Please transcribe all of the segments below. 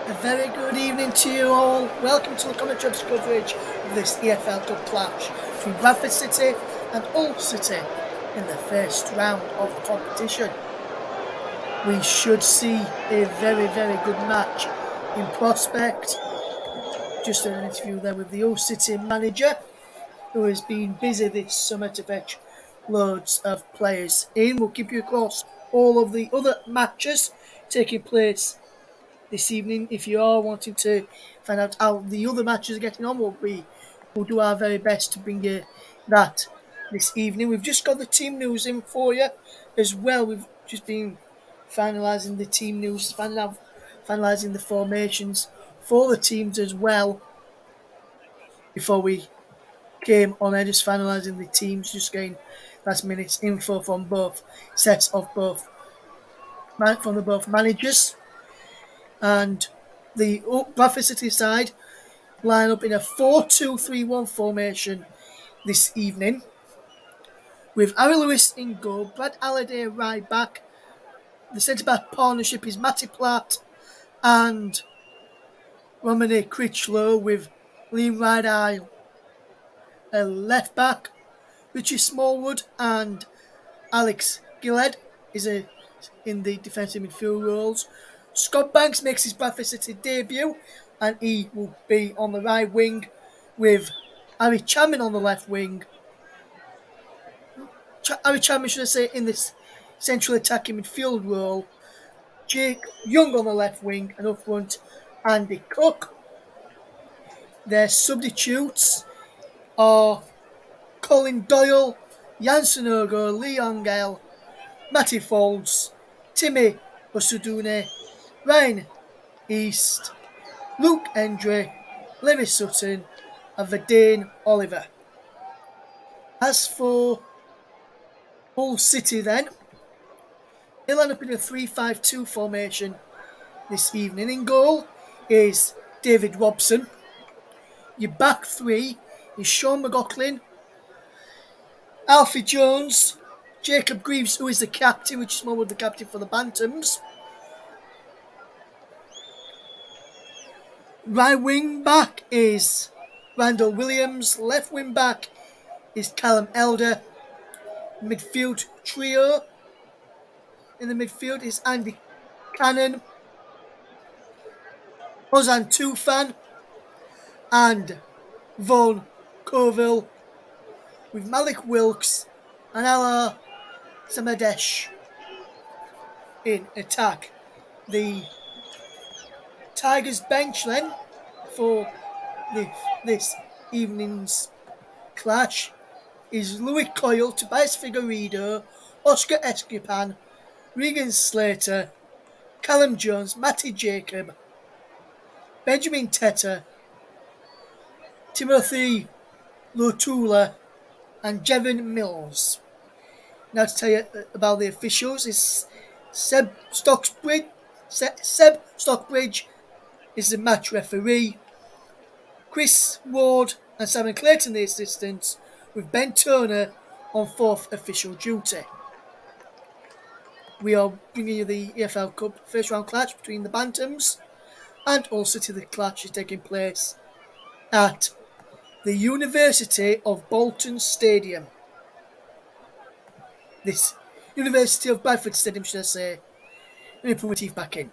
A very good evening to you all. Welcome to the commentary coverage of this EFL Cup clash between Bradford City and Hull City in the first round of the competition. We should see a very good match in prospect. Just an interview there with the Hull City manager, who has been busy this summer to fetch loads of players in. We'll keep you across all of the other matches taking place this evening. If you are wanting to find out how the other matches are getting on, we'll do our very best to bring you that this evening. We've just got the team news in for you as well. We've just been finalising the team news, finalising the formations for the teams as well before we came on air, just finalising the teams, just getting last minute info from both sets of both managers. And the Bradford City side line up in a 4-2-3-1 formation this evening, with Harry Lewis in goal, Brad Halliday right back. The centre-back partnership is Matty Platt and Romany Critchlow, with Liam Rydile left back. Richie Smallwood and Alex Gillhead is in the defensive midfield roles. Scott Banks makes his Bradford City debut, and he will be on the right wing, with Harry Chapman on the left wing. Harry Chapman, should I say, in this central attacking midfield role. Jake Young on the left wing, and up front, Andy Cook. Their substitutes are Colin Doyle, Jansen Ogo, Leon Gale, Matty Folds, Timmy Osudune, Ryan East, Luke Endre, Lewis Sutton, and Verdane Oliver. As for Hull City then, they line up in a 3-5-2 formation this evening. In goal is David Robson. Your back three is Sean McLaughlin, Alfie Jones, Jacob Greaves, who is the captain, which is more with the captain for the Bantams. Right wing back is Randall Williams. Left wing back is Callum Elder. Midfield trio in the midfield is Andy Cannon, Ozan Tufan, and Vaughan Colville, with Malik Wilkes and Ala Samadesh in attack. The Tigers bench then for this evening's clash is Louis Coyle, Tobias Figueiredo, Oscar Esquipan, Regan Slater, Callum Jones, Matty Jacob, Benjamin Teta, Timothy Lotula, and Jevon Mills. Now to tell you about the officials is Seb Stockbridge is the match referee. Chris Ward and Simon Clayton the assistants, with Ben Turner on fourth official duty. We are bringing you the EFL Cup First Round clash between the Bantams and Hull City. The clash is taking place at the University of Bolton Stadium. This University of Bradford Stadium, should I say. Let me put my teeth back in.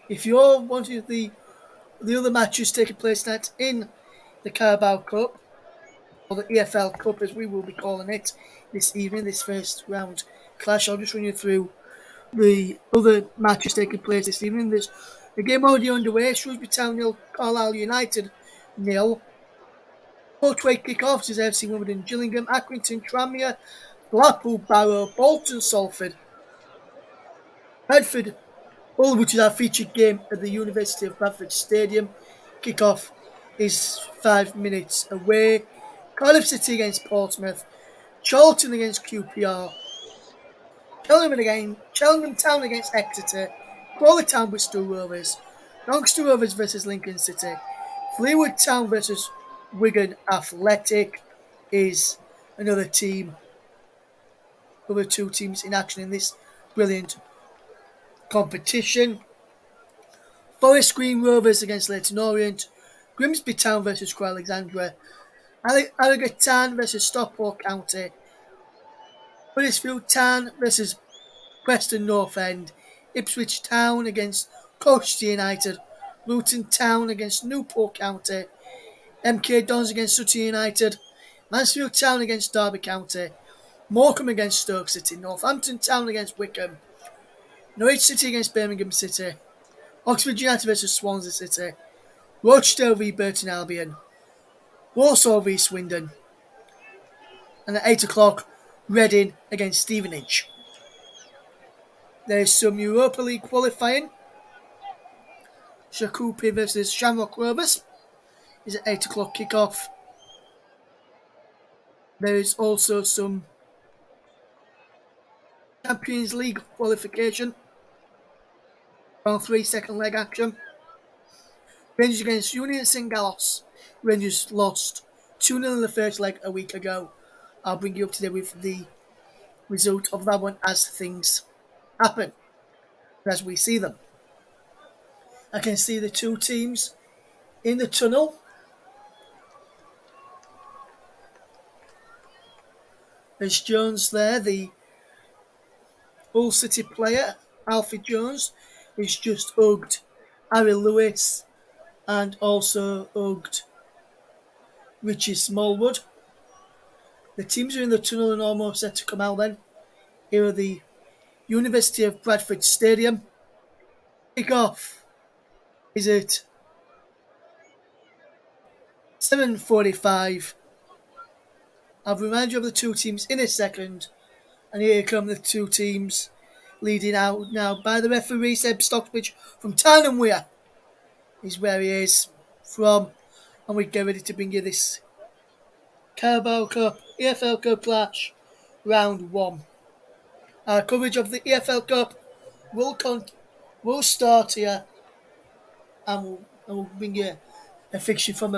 If you're wanting the other matches taking place tonight in the Carabao Cup, or the EFL Cup as we will be calling it this evening, this first round clash, I'll just run you through the other matches taking place this evening. There's a game already underway. Shrewsbury Town 0, Carlisle United 0. Portway kick-offs is FC Wimbledon Gillingham, Accrington Tranmere, Blackpool Barrow, Bolton Salford, Bedford Hull, which is our featured game at the University of Bradford Stadium. Kick-off is 5 minutes away. Cardiff City against Portsmouth, Charlton against QPR, Cheltenham Town against Exeter, Crawley Town Bristol Rovers, Doncaster Rovers versus Lincoln City, Fleetwood Town versus Wigan Athletic is another team. Other two teams in action in this brilliant competition. Forest Green Rovers against Leyton Orient, Grimsby Town versus Crewe Alexandra, Harrogate Town versus Stockport County, Huddersfield Town versus Preston North End, Ipswich Town against Colchester United, Luton Town against Newport County, MK Dons against Sutton United, Mansfield Town against Derby County, Morecambe against Stoke City, Northampton Town against Wickham, Norwich City against Birmingham City, Oxford United versus Swansea City, Rochdale v Burton Albion, Walsall v Swindon, and at 8 o'clock, Reading against Stevenage. There is some Europa League qualifying. Shakoupi versus Shamrock Rovers is at 8 o'clock kickoff. There is also some Champions League qualification. Round 3 second leg action. Rangers against Union St-Gallos. Rangers lost 2-0 in the first leg a week ago. I'll bring you up to date with the result of that one as things happen, as we see them. I can see the two teams in the tunnel. There's Jones there, the Hull City player, Alfie Jones, who's just hugged Harry Lewis and also hugged Richie Smallwood. The teams are in the tunnel and almost set to come out then. Here are the University of Bradford Stadium. Kick-off is at 7:45. I'll remind you of the two teams in a second. And here come the two teams leading out now by the referee, Seb Stockbridge from Tarnham Weir is where he is from. And we get ready to bring you this Carabao Cup, EFL Cup Clash, Round 1. Our coverage of the EFL Cup will start here and we'll bring you a fixture from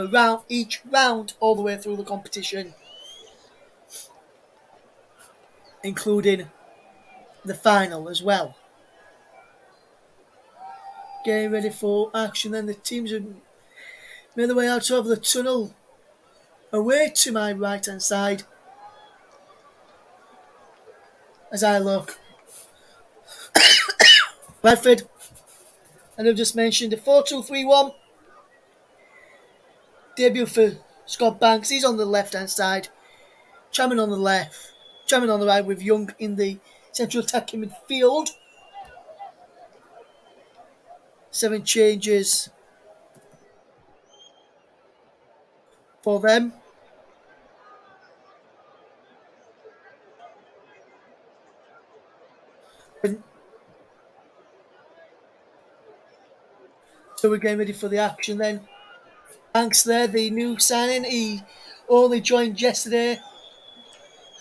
each round all the way through the competition, including the final as well. Getting ready for action then. The teams have made their way out of the tunnel. Away to my right hand side as I look. Bradford, and I've just mentioned the 4-2-3-1 debut for Scott Banks. He's on the left hand side, Chairman on the left, Chairman on the right, with Young in the central attacking midfield. 7 changes for them. So we're getting ready for the action then. Banks there, the new signing. He only joined yesterday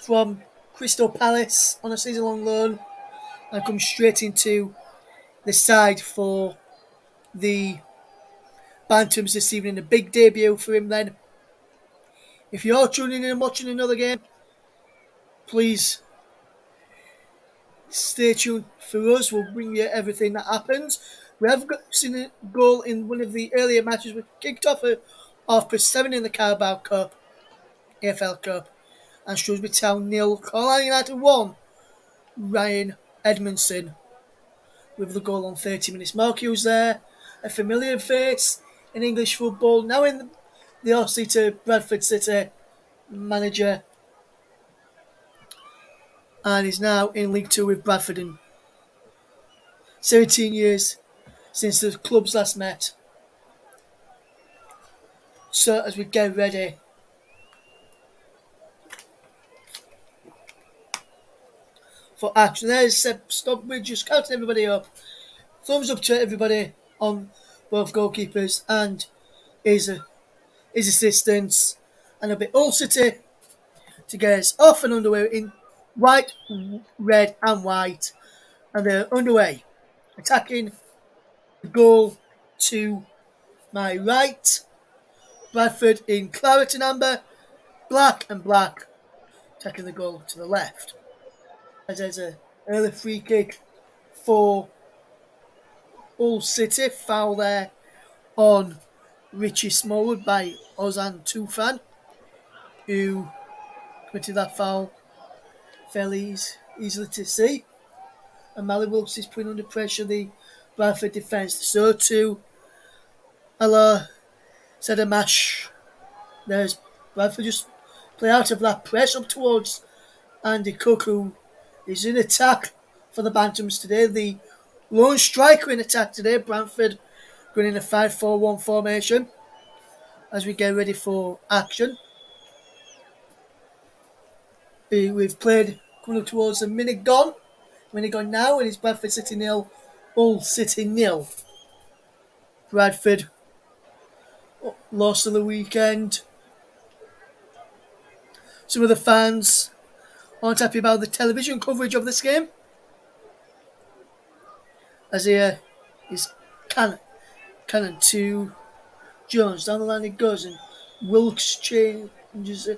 from Crystal Palace on a season-long loan and comes straight into the side for the Bantams this evening. A big debut for him then. If you're tuning in and watching another game, please stay tuned for us. We'll bring you everything that happens. We have seen a goal in one of the earlier matches. We kicked off at 7:30 in the Carabao Cup, EFL Cup, and Shrewsbury Town 0, Carlisle United 1. Ryan Edmondson with the goal on 30 minutes. Mark Hughes there, a familiar face in English football, now in the Aussie to Bradford City manager, and is now in League 2 with Bradford in 17 years since the clubs last met. So as we get ready for action, there's Seb Stockbridge just counting everybody up. Thumbs up to everybody on both goalkeepers and his assistants, and a bit Hull City to get us off and underway in white, red and white, and they're underway, attacking the goal to my right. Bradford in claret and amber, black and black, attacking the goal to the left. As there's an early free kick for Hull City. Foul there on Richie Smallwood by Ozan Tufan, who committed that foul fairly easily to see. And Mally Wilkes is putting under pressure the Bradford defence. So too, Allah said a match. There's Bradford just play out of that press up towards Andy Cook, who is in attack for the Bantams today. The lone striker in attack today. Bradford going in a 5-4-1 formation as we get ready for action. We've played coming up towards a minute gone. Minute gone now, and it's Bradford City 0, Hull City 0. Bradford lost on the weekend. Some of the fans aren't happy about the television coverage of this game. As here is Cannon to Jones. Down the line it goes, and Wilkes chases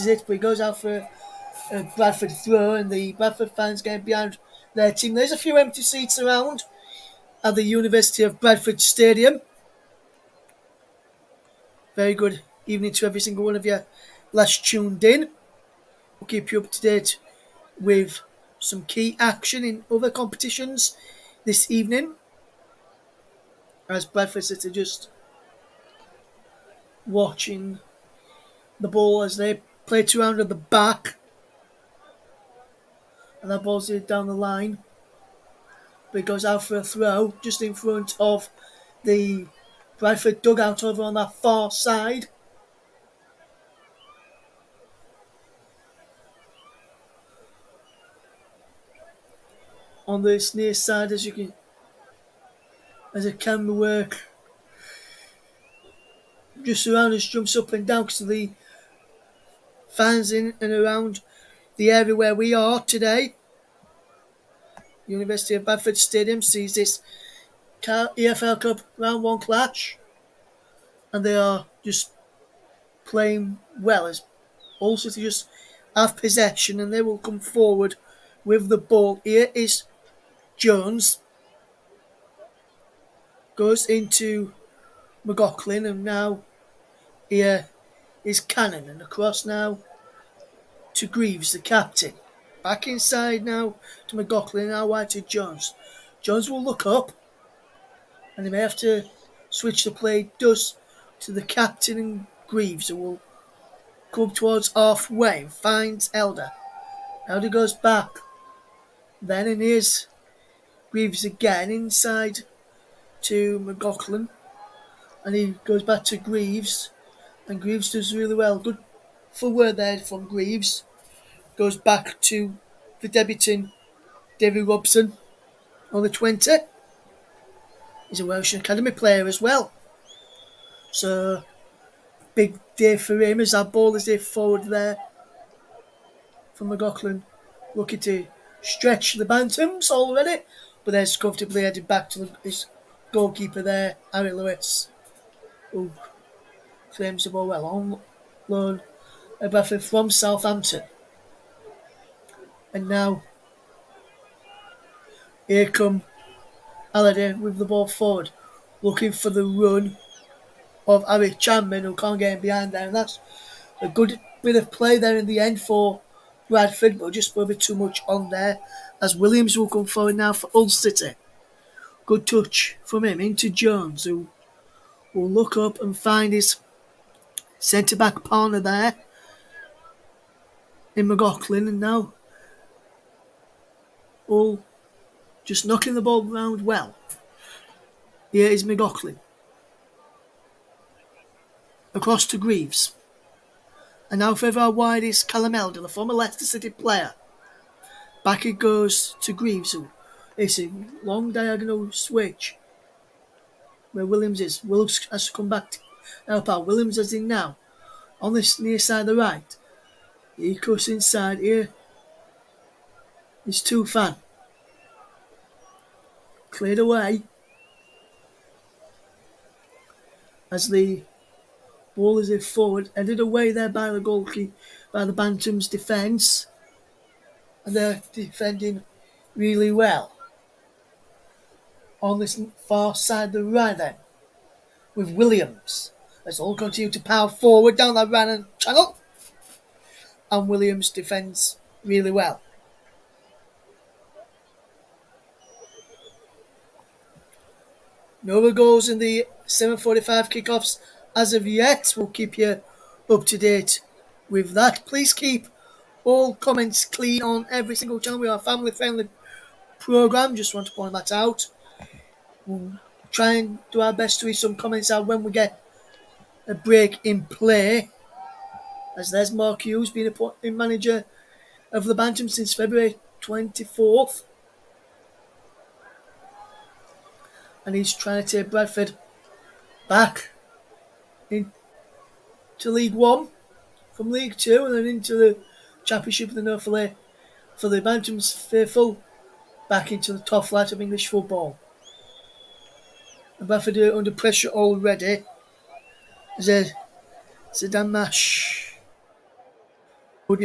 it, but he goes out for a Bradford throw, and the Bradford fans get behind their team. There's a few empty seats around at the University of Bradford Stadium. Very good evening to every single one of you last tuned in. We'll keep you up to date with some key action in other competitions this evening, as Bradford City just watching the ball as they play two round at the back, and that ball's down the line, but it goes out for a throw just in front of the Bradford dugout over on that far side. On this near side, as a camera work just around us jumps up and down because of the fans in and around the area where we are today. University of Bradford Stadium sees this EFL Cup Round 1 clash, and they are just playing well as Hull City just have possession and they will come forward with the ball. Here is Jones, goes into McLaughlin, and now here is Cannon, and across now to Greaves, the captain. Back inside now to McLaughlin, now wide to Jones. Jones will look up, and he may have to switch the play, does, to the captain and Greaves, who will come towards halfway and finds Elder. Elder goes back. Then and here's Greaves again inside to McLaughlin, and he goes back to Greaves, and Greaves does really well. Good forward there from Greaves. Goes back to the debutant David Robson on the 20. He's a Welsh Academy player as well. So, big day for him as that ball is there forward there from McLaughlin. Looking to stretch the Bantams already, but there's comfortably headed back to his goalkeeper there, Harry Lewis, who claims the ball well on loan at Bradford from Southampton. And now, here come Halliday with the ball forward, looking for the run of Harry Chapman, who can't get in behind there, and that's a good bit of play there in the end for Bradford, but just a bit too much on there, as Williams will come forward now for Hull City. Good touch from him into Jones, who will look up and find his centre-back partner there in McLaughlin, and now Hull just knocking the ball around well. Here is McLaughlin. Across to Greaves. And now further out wide is Callum Elder, the former Leicester City player. Back it goes to Greaves, who it's a long diagonal switch where Williams is. Williams has to come back to help out. Williams is in now on this near side of the right. He goes inside here. It's Tufan. Cleared away as the ball is in forward, headed away there by the goalkeeper, by the Bantams defence, and they're defending really well. on this far side of the right then, with Williams. Let's all continue to power forward down that right channel. And Williams defends really well. No other goals in the 7:45 kickoffs as of yet. We'll keep you up to date with that. Please keep all comments clean on every single channel. We are a family friendly program. Just want to point that out. We'll try and do our best to read some comments out when we get a break in play. As there's Mark Hughes being appointed manager of the Bantam since February 24th. And he's trying to take Bradford back into League One from League Two and then into the Championship and then hopefully for the Bantam's faithful back into the top flight of English football. And Bradford are under pressure already. Zidane Mash who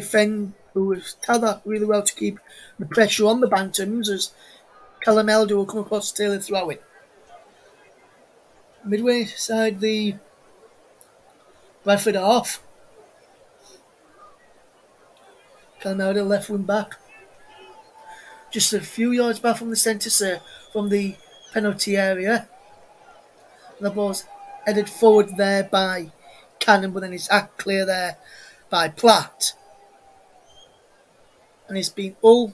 has done that really well to keep the pressure on the Bantams as Callum Elder will come across to Taylor throwing. Midway side the Bradford half. Callum Elder left wing back. Just a few yards back from the centre, sir, from the penalty area. And the ball's headed forward there by Cannon, but then it's act clear there by Platt. And it's been all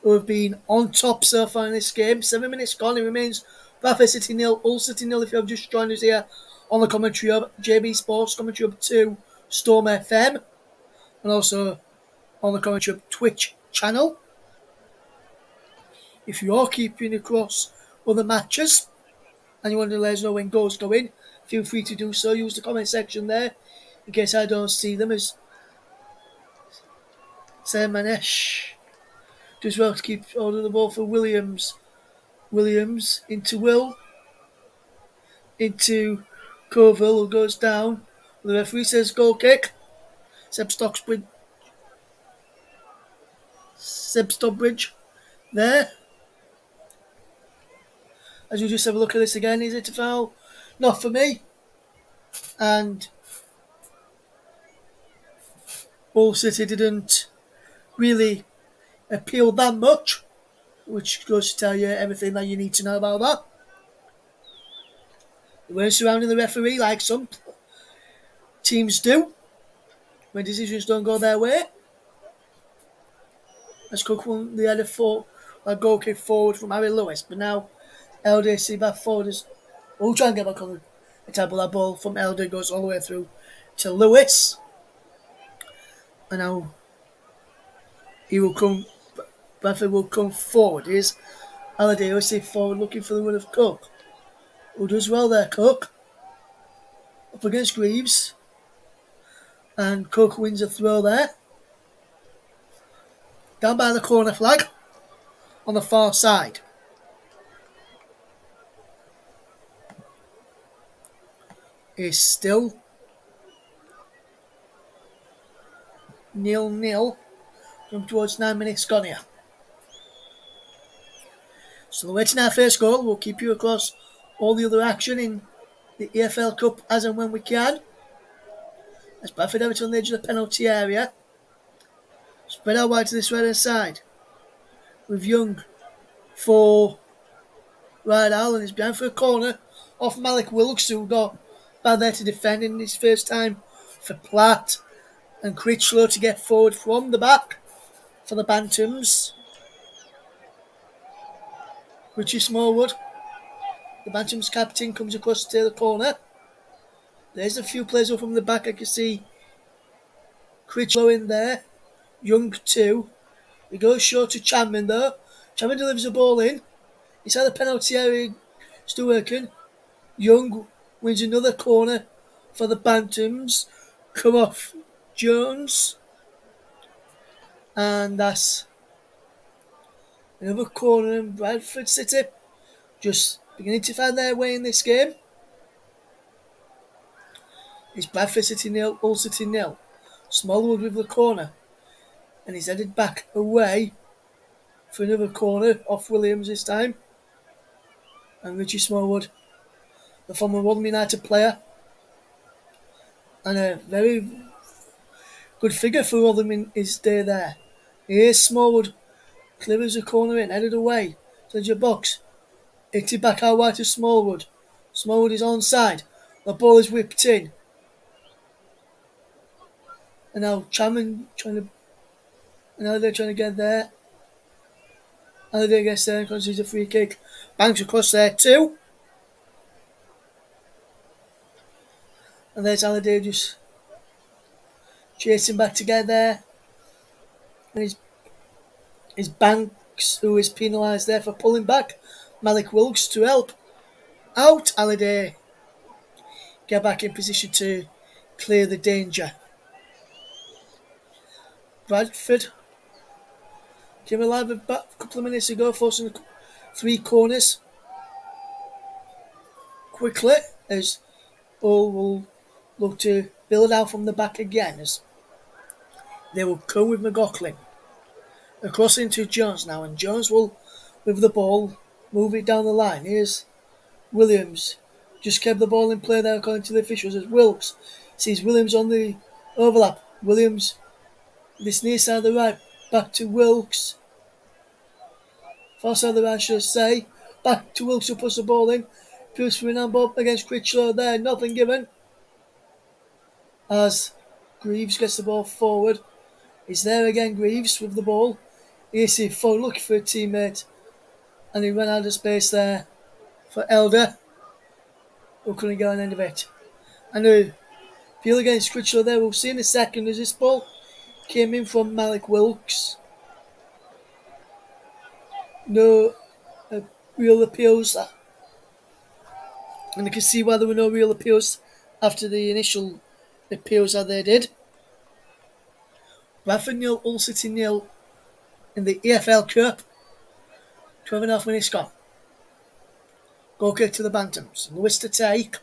who have been on top so far in this game. 7 minutes gone. It remains Bradford City 0, Hull City 0. If you have just joined us here on the commentary of JB Sports, commentary up to Storm FM, and also on the commentary of Twitch channel. If you are keeping across other matches and you want to let us know when goals go in, feel free to do so. Use the comment section there in case I don't see them, as Sam Manesh does well to keep hold of the ball for Williams. Williams into Will. Into Colville, who goes down. The referee says goal kick. Seb Stockbridge there. As you just have a look at this again, is it a foul? Not for me. And Hull City didn't really appeal that much, which goes to tell you everything that you need to know about that. They weren't surrounding the referee like some teams do when decisions don't go their way. As Cook won the header for a goal kick forward from Harry Lewis, but now LDC back forward is we'll try and get back on the table. That ball from Elder goes all the way through to Lewis. And now Bradford will come forward. Here's Halliday, forward looking for the win of Cook. Who does well there, Cook. Up against Greaves. And Cook wins a throw there. Down by the corner flag on the far side. Is still 0-0 from towards 9 minutes gone here. So waiting our first goal. We'll keep you across all the other action in the EFL Cup as and when we can. As Bradford Everton on the edge of the penalty area. Spread out wide to this right hand side. With Young for Ryan Allen is behind for a corner off Malik Wilkes, who got bad there to defend in his first time for Platt. And Critchlow to get forward from the back for the Bantams. Richie Smallwood, the Bantams captain, comes across to the corner. There's a few players up from the back. I can see Critchlow in there. Young too. He goes short to Chapman though. Chapman delivers the ball in. Inside the penalty area, still working. Young wins another corner for the Bantams. Come off Jones. And that's another corner in Bradford City. Just beginning to find their way in this game. It's Bradford City 0, Hull City 0. Smallwood with the corner. And he's headed back away for another corner off Williams this time. and Richie Smallwood, the former Rotherham United player, and a very good figure for Rotherham in his day there. Here's Smallwood, clears a corner in, headed away to the box. Hit it back out wide to Smallwood. Smallwood is onside. The ball is whipped in. And now Chapman now they're trying to get there. Halliday gets there and concedes a free kick. Banks across there too. And there's Halliday just chasing back to get there. And it's Banks who is penalised there for pulling back. Malik Wilkes to help out Halliday. Get back in position to clear the danger. Bradford came alive a couple of minutes ago, forcing 3 corners quickly as Hull will look to build out from the back again as they will come with McLaughlin. Across into Jones now, and Jones will, with the ball, move it down the line. Here's Williams. Just kept the ball in play there according to the officials as Wilkes sees Williams on the overlap. Williams, this near side of the right, back to Wilkes. Far side of the right, should I say. Back to Wilkes who puts the ball in. Pierce for an handball against Critchlow there, nothing given. As Greaves gets the ball forward. He's there again, Greaves, with the ball. Here's he forward looking for a teammate. And he ran out of space there for Elder, who couldn't get an end of it. And the appeal against Critchlow there, we'll see in a second as this ball came in from Malik Wilkes. No real appeals. And you can see why there were no real appeals after the initial appeals that they did. Bradford 0, Hull City 0 in the EFL Cup. 12.5 minutes gone. Goal kick to the Bantams. Lewis to take.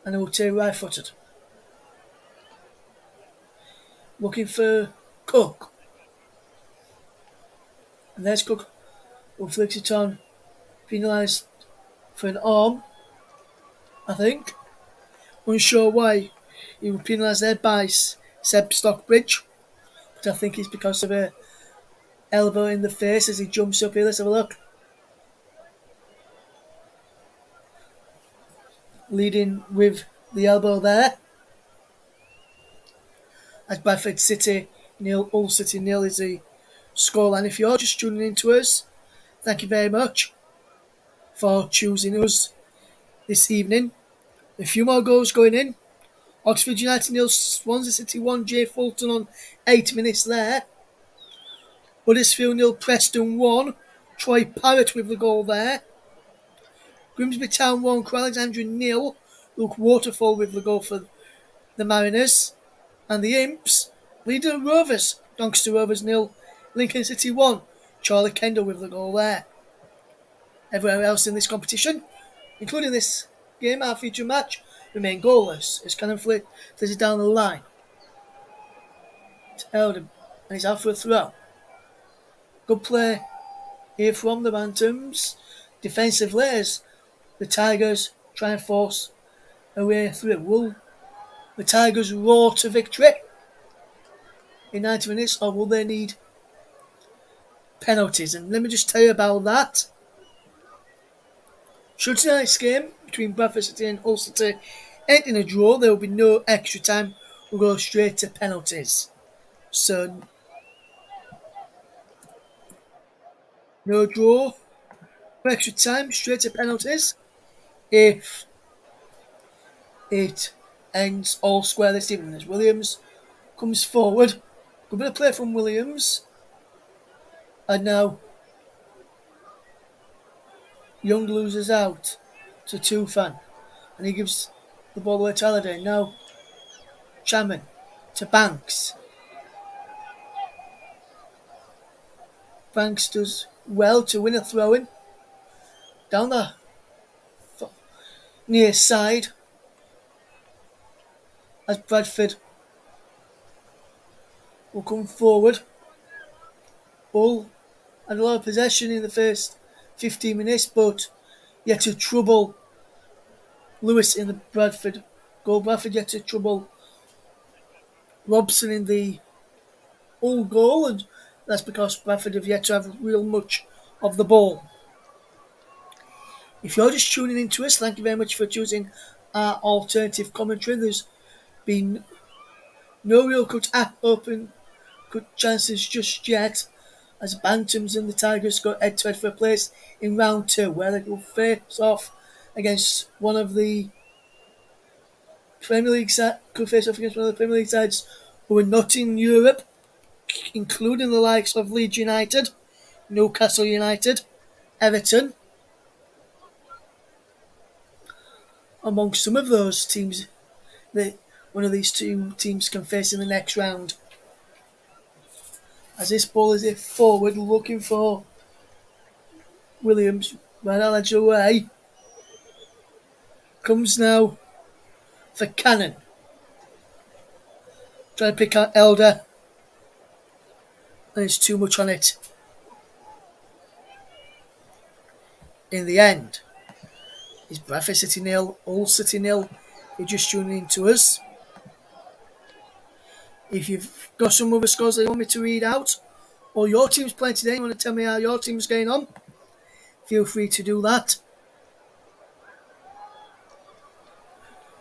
And they will take right footed. Looking for Cook. And there's Cook, who flicks it on. Penalised for an arm, I think. Unsure why he was penalised there by Seb Stockbridge. But I think it's because of a elbow in the face as he jumps up here. Let's have a look. Leading with the elbow there. As Bradford City 0, Hull City 0 is the scoreline. If you're just tuning in to us, thank you very much for choosing us this evening. A few more goals going in. Oxford United 0, Swansea City 1, Jay Fulton on 8 minutes there. Huddersfield 0, Preston 1, Troy Parrott with the goal there. Grimsby Town 1, Alexandria 0, Luke Waterfall with the goal for the Mariners. And the Imps, leader Rovers, Doncaster Rovers 0, Lincoln City 1, Charlie Kendall with the goal there. Everywhere else in this competition, including this game, our feature match, remain goalless as Cannon Flick plays it down the line. It's Eldon, and he's out for a throw. Good play here from the Bantams. Defensively as the Tigers try and force a way through. Will the Tigers roar to victory in 90 minutes, or will they need penalties? And let me just tell you about that. Should tonight's game between Bradford City and Hull City end in a draw, there will be no extra time. We'll go straight to penalties. So, no draw, no extra time, straight to penalties. If it ends all square this evening, as Williams comes forward. Good bit of play from Williams. And now Young loses out to Tufan. And he gives the ball away to Halliday. Now Chapman to Banks. Banks does well to win a throw-in. Down the near side. As Bradford will come forward. Hull had a lot of possession in the first 15 minutes, but yet to trouble Lewis in the Bradford goal. Bradford yet to trouble Robson in the Hull goal, and that's because Bradford have yet to have real much of the ball. If you're just tuning into us, thank you very much for choosing our alternative commentary. There's been no real good chances just yet, as Bantams and the Tigers go head to head for a place in round two, where they will face off against one of the Premier League sides who are not in Europe, including the likes of Leeds United, Newcastle United, Everton, among some of those teams that one of these two teams can face in the next round. As this ball is forward looking for Williams, right on edge away, comes now for Cannon. Trying to pick out Elder, and it's too much on it. In the end, it's Bradford City 0, Hull City 0. You're just tuning in to us. If you've got some other scores that you want me to read out, or your team's playing today, you want to tell me how your team's going on, feel free to do that.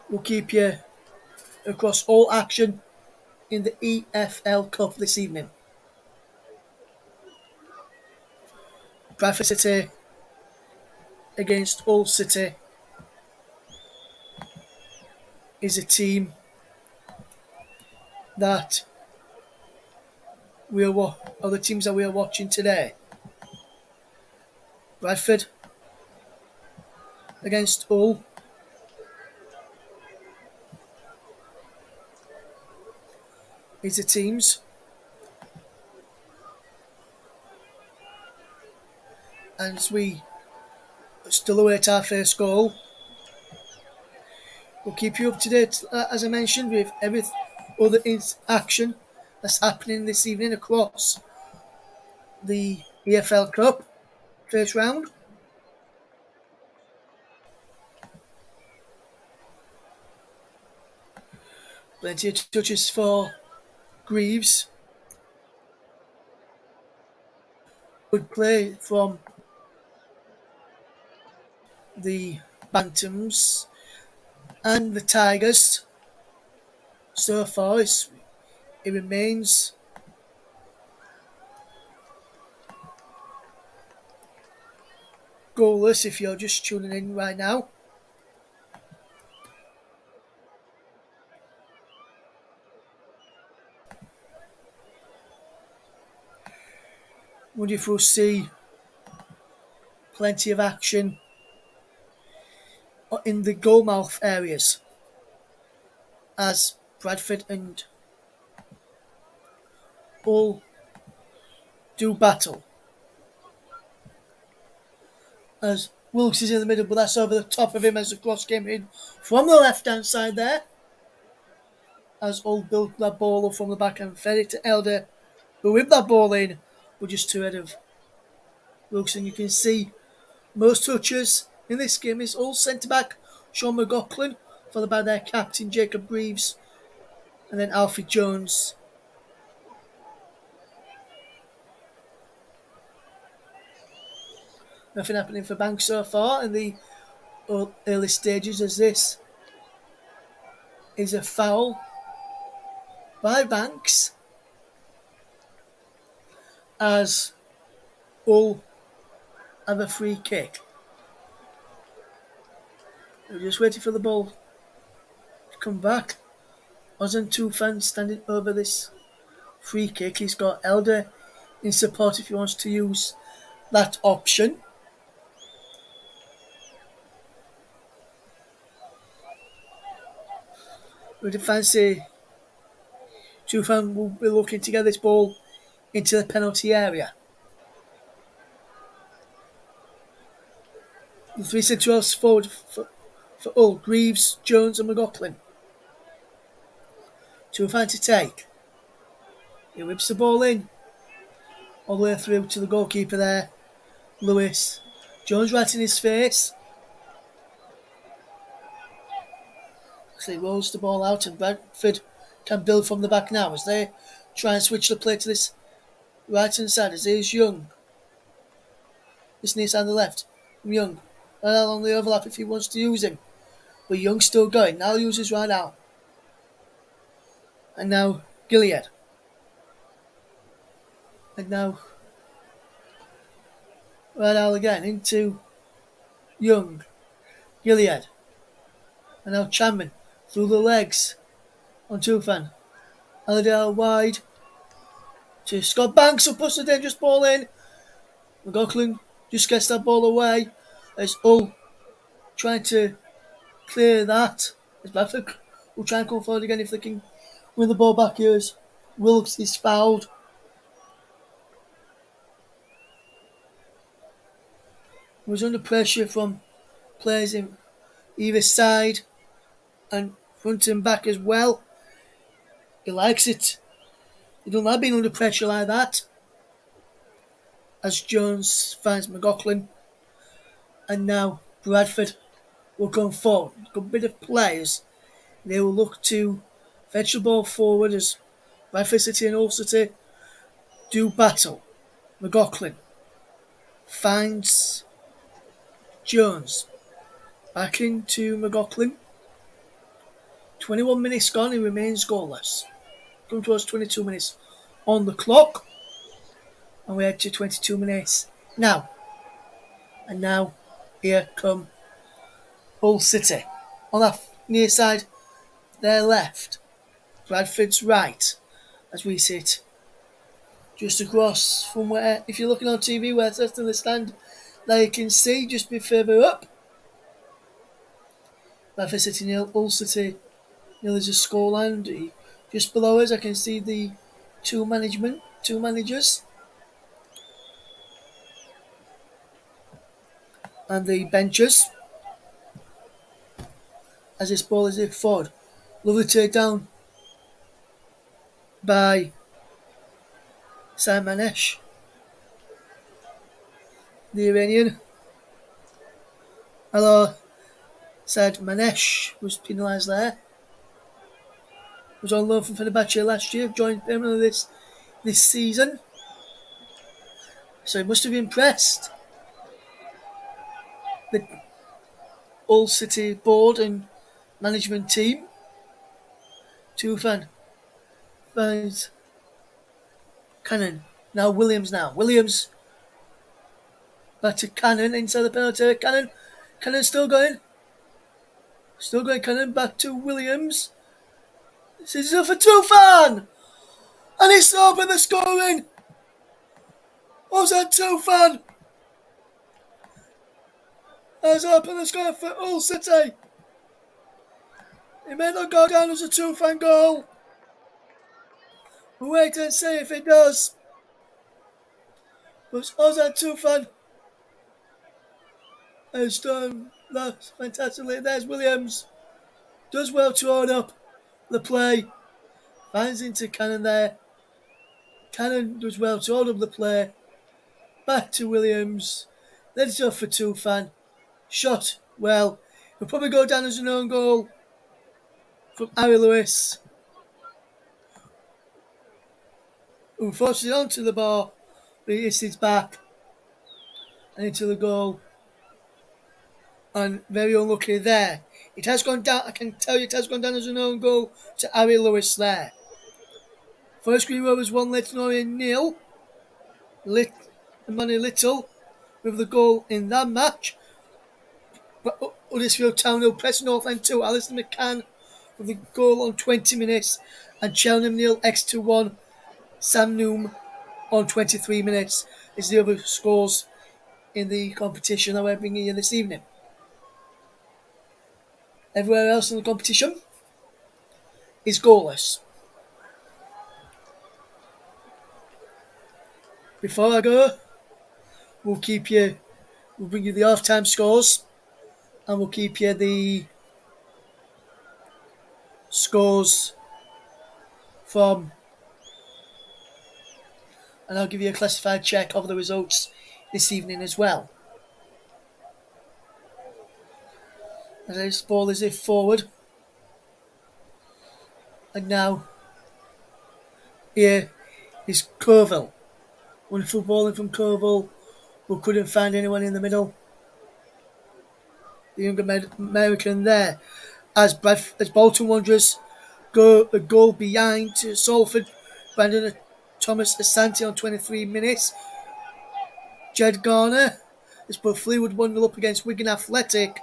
We'll keep you across all action in the EFL Cup this evening. Bradford City against Hull City is a team that are the teams that we are watching today. Bradford against Hull is the teams, and as we still await our first goal, we'll keep you up to date, as I mentioned, with every other action that's happening this evening across the EFL Cup First Round. Plenty of touches for Greaves. Good play from the Bantams and the Tigers. So far, it remains goalless if you're just tuning in right now. Wonder if we'll see plenty of action in the goalmouth areas as Bradford and Hull do battle. As Wilkes is in the middle, but that's over the top of him as the cross came in from the left-hand side there. As Hull built that ball up from the back and fed it to Elder, who whipped that ball in, but just too ahead of Wilkes. And you can see most touches in this game is all centre-back Sean McLaughlin, followed by their captain Jacob Greaves, and then Alfie Jones. Nothing happening for Banks so far in the early stages, as this is a foul by Banks as Hull have a free kick. We're just waiting for the ball to come back. Ozan Tufan standing over this free kick. He's got Elder in support if he wants to use that option. With the fancy Tufan will be looking to get this ball into the penalty area. The three centrals forward for Hull: Greaves, Jones and McLaughlin. Tufan to take. He whips the ball in all the way through to the goalkeeper there, Lewis. Jones right in his face. So he rolls the ball out and Bradford can build from the back now as they try and switch the play to this right hand side as here's Young. This near side on the left. Young. Right out on the overlap if he wants to use him. But Young's still going. Now uses right out. And now Gilead. And now right out again into Young. Gilead. And now Chapman through the legs on Tufan. Aladale wide to Scott Banks who puts the dangerous ball in. McLaughlin just gets that ball away as Hull trying to clear that. As Bradford will try and come forward again if they can win the ball back here as Wilkes is fouled. He was under pressure from players in either side and front and back as well. He likes it. He don't like being under pressure like that. As Jones finds McLaughlin. And now Bradford will come forward. Good bit of players. They will look to fetch the ball forward as Bradford City and Hull City do battle. McLaughlin finds Jones. Back into McLaughlin. 21 minutes gone, he remains goalless. Come towards 22 minutes on the clock. And we head to 22 minutes now. And now, here come Hull City. On that near side, their left. Bradford's right, as we sit just across from where, if you're looking on TV, where it's in the stand, there you can see just a bit further up. Bradford City nil, Hull City nil is a scoreline. Just below us, I can see the two managers, and the benches. As this ball is hit forward, lovely takedown by Manesh, the Iranian. Hello, said Manesh was penalised there. Was on loan from Fenerbahce last year, joined permanently this season. So he must have impressed the Hull City board and management team. Tufan finds Cannon. Now Williams Williams back to Cannon inside the penalty. Cannon still going. Cannon back to Williams. This is for Tufan! And it's open the scoring! Ozan Tufan has opened the score for Hull City. It may not go down as a Tufan goal. We'll wait and see if it does. But Ozan Tufan has done that fantastically. There's Williams. Does well to hold up the play. Finds into Cannon there. Cannon does well to hold up the play. Back to Williams. Then it's off for Tufan. Shot well. He'll probably go down as an own goal from Harry Lewis. Unfortunately onto the bar. But he hits his back. And into the goal. And very unlucky there. It has gone down. I can tell you it has gone down as an own goal to Harry Lewis there. First Green Rovers 1, Leighton Orient 0. Manny Little with the goal in that match. But Huddersfield Town 0, Preston North End 2, Alison McCann with the goal on 20 minutes. And Cheltenham 0, Exeter 1, Sam Noom on 23 minutes is the other scores in the competition that we're bringing you this evening. Everywhere else in the competition is goalless. Before I go, we'll bring you the half-time scores, and we'll keep you the scores from, and I'll give you a classified check of the results this evening as well. As this ball is forward, And now here is Colville. Wonderful bowling from Colville, who couldn't find anyone in the middle. The young American there. As Bolton Wanderers go a goal behind to Salford, Brandon Thomas Asante on 23 minutes. Jed Garner has put Fleetwood 1-0 up against Wigan Athletic.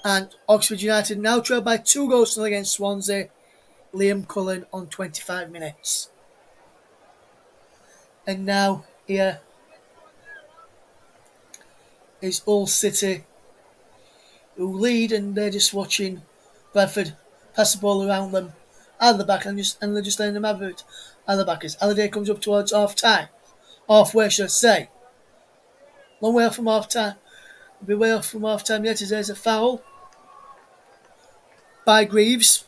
And Oxford United now trail by 2 goals against Swansea. Liam Cullen on 25 minutes. And now here is Hull City, who lead, and they're just watching Bradford pass the ball around them at the back, and they're just letting them have it at the back. As Halliday comes up towards half time, halfway should I say, long way off from half time. Be way off from half time yet, as there's a foul by Greaves,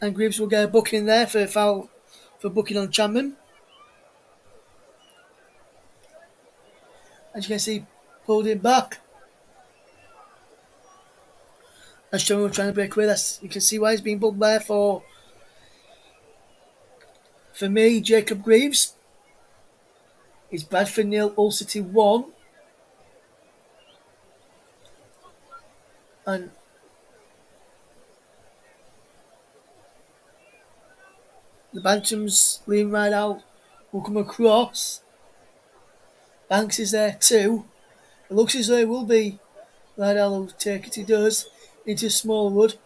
and Greaves will get a booking there for a foul for booking on Chapman. As you can see, pulled it back. As Chapman was trying to break away, you can see why he's being pulled there for me, Jacob Greaves. It's Bradford 0, Hull City 1. And the Bantams, Liam Rideout will come across. Banks is there too. It looks as though it will be Rideout will take it. He does. Into Smallwood,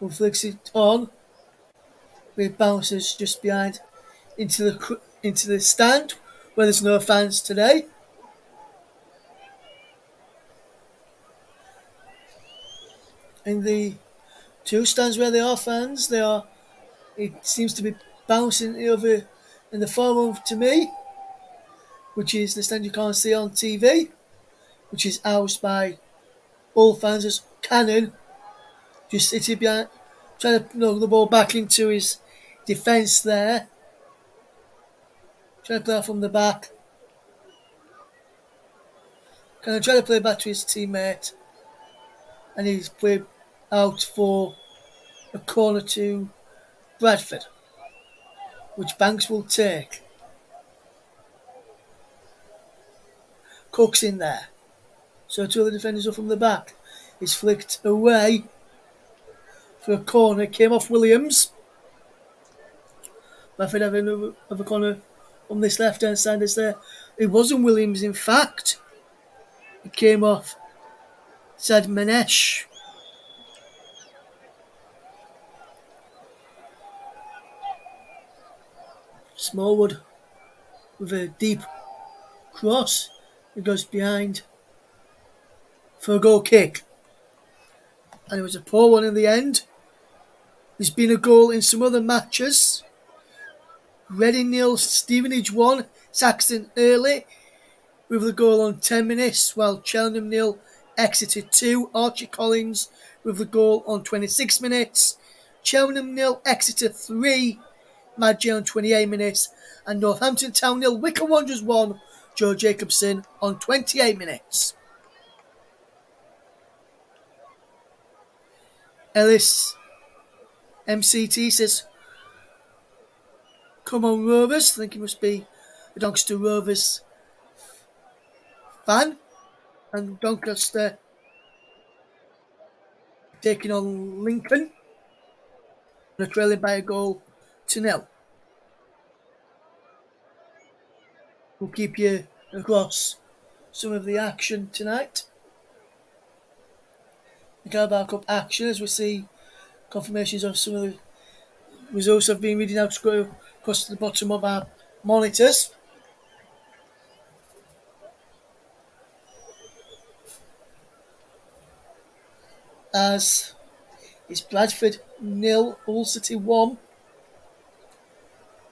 who flicks it on. It bounces just behind into the stand where there's no fans today. In the two stands where there are fans, it seems to be bouncing over in the far one to me, which is the stand you can't see on TV, which is housed by all fans as Cannon just sitting behind, trying to knock the ball back into his defence there. Trying to play out from the back. Cannon trying to play back to his teammate. And he's played out for a corner to Bradford, which Banks will take. Cook's in there. So two other defenders are from the back. He's flicked away for a corner. Came off Williams. Bradford have a corner on this left hand side. Is there? It wasn't Williams, in fact. It came off Said Manesh. Smallwood with a deep cross. It goes behind for a goal kick. And it was a poor one in the end. There's been a goal in some other matches. Reading 0, Stevenage 1, Saxton early with the goal on 10 minutes, while Cheltenham 0, Exeter 2, Archie Collins with the goal on 26 minutes, Cheltenham 0, Exeter 3, Madge on 28 minutes, and Northampton Town 0, Wycombe Wanderers 1, Joe Jacobson on 28 minutes. Ellis MCT says, "Come on, Rovers." I think he must be a Doncaster Rovers fan. And Doncaster taking on Lincoln. They're trailing by a goal to 0. We'll keep you across some of the action tonight. The Carabao Cup action, as we see confirmations of some of the results have been reading out across the bottom of our monitors. As it's Bradford 0, Hull City 1.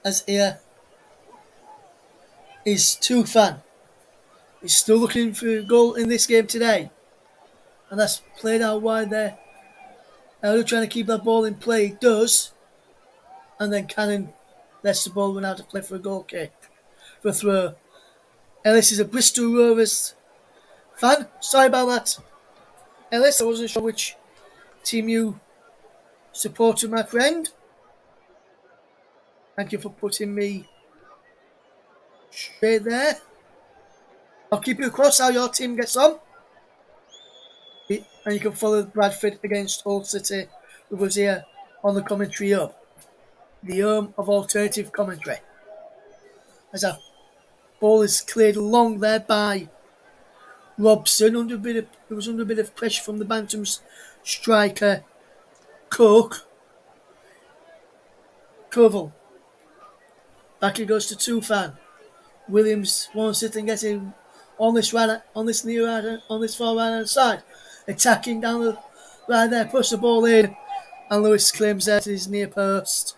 As here is Tufan. He's still looking for a goal in this game today. And that's played out wide there. They're trying to keep that ball in play. It does. And then Cannon lets the ball run out to play for a goal kick. For a throw. Ellis is a Bristol Rovers fan. Sorry about that, Ellis. I wasn't sure which team you supporter, my friend. Thank you for putting me straight there. I'll keep you across how your team gets on. And you can follow Bradford against Hull City with us here on the commentary hub, the home of alternative commentary. As our ball is cleared long there by Robson, it was under a bit of pressure from the Bantams striker Koval. Back it goes to Tufan. Williams wants it and getting on this far right hand side, attacking down the right there, push the ball in, and Lewis claims that his near post.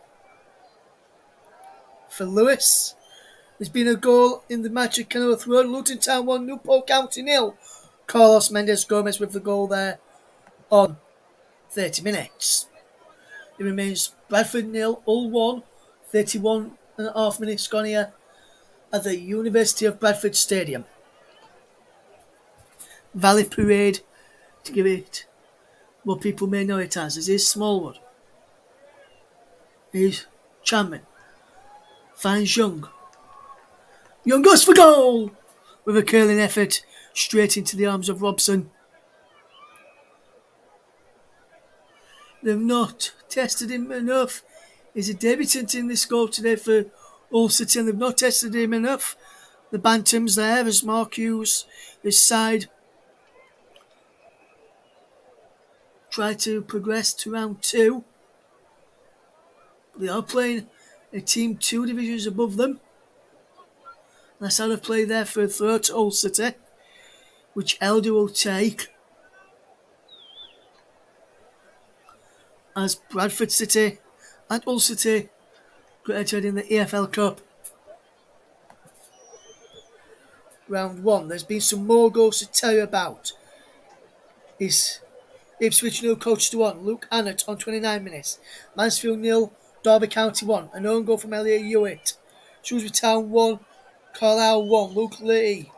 For Lewis, there's been a goal in the match at Kenilworth Road, Luton Town 1, Newport County 0. Carlos Mendes Gomez with the goal there on 30 minutes. It remains Bradford 0, Hull 1, 31 and a half minutes gone here at the University of Bradford Stadium. Valley Parade, to give it what people may know it as is Smallwood. Here's Chapman. Finds Young. Young goes for goal! With a curling effort straight into the arms of Robson. They've not tested him enough. He's a debutant in this goal today for Hull City, and they've not tested him enough. The Bantams there as Mark Hughes, his side, try to progress to round 2. They are playing a team 2 divisions above them. That's how they play there for a throw to Hull City, which Elder will take as Bradford City and Hull City entered in the EFL Cup round 1. There's been some more goals to tell you about. Is Ipswich 0, Colchester 1, Luke Annett on 29 minutes. Mansfield 0, Derby County 1, an own goal from Elliot Hewitt. Shrewsbury Town 1, Carlisle 1, Luke Lee.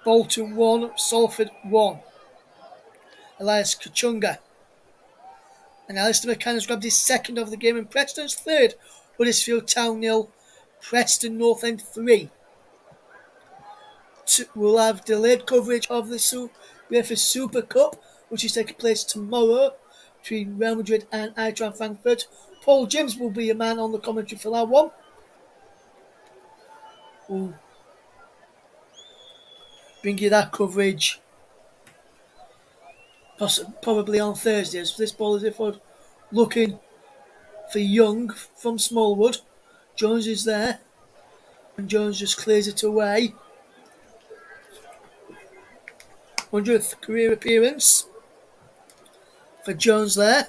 Bolton 1, Salford 1. Elias Kachunga. And Alistair McCann has grabbed his second of the game, and Preston's third. Huddersfield Town 0, Preston North End 3. We'll have delayed coverage of the UEFA Super Cup, which is taking place tomorrow between Real Madrid and Eintracht Frankfurt. Paul James will be a man on the commentary for that one. We'll bring you that coverage probably on Thursday, as this ball is forward looking for Young from Smallwood. Jones is there, and Jones just clears it away. 100th career appearance for Jones there.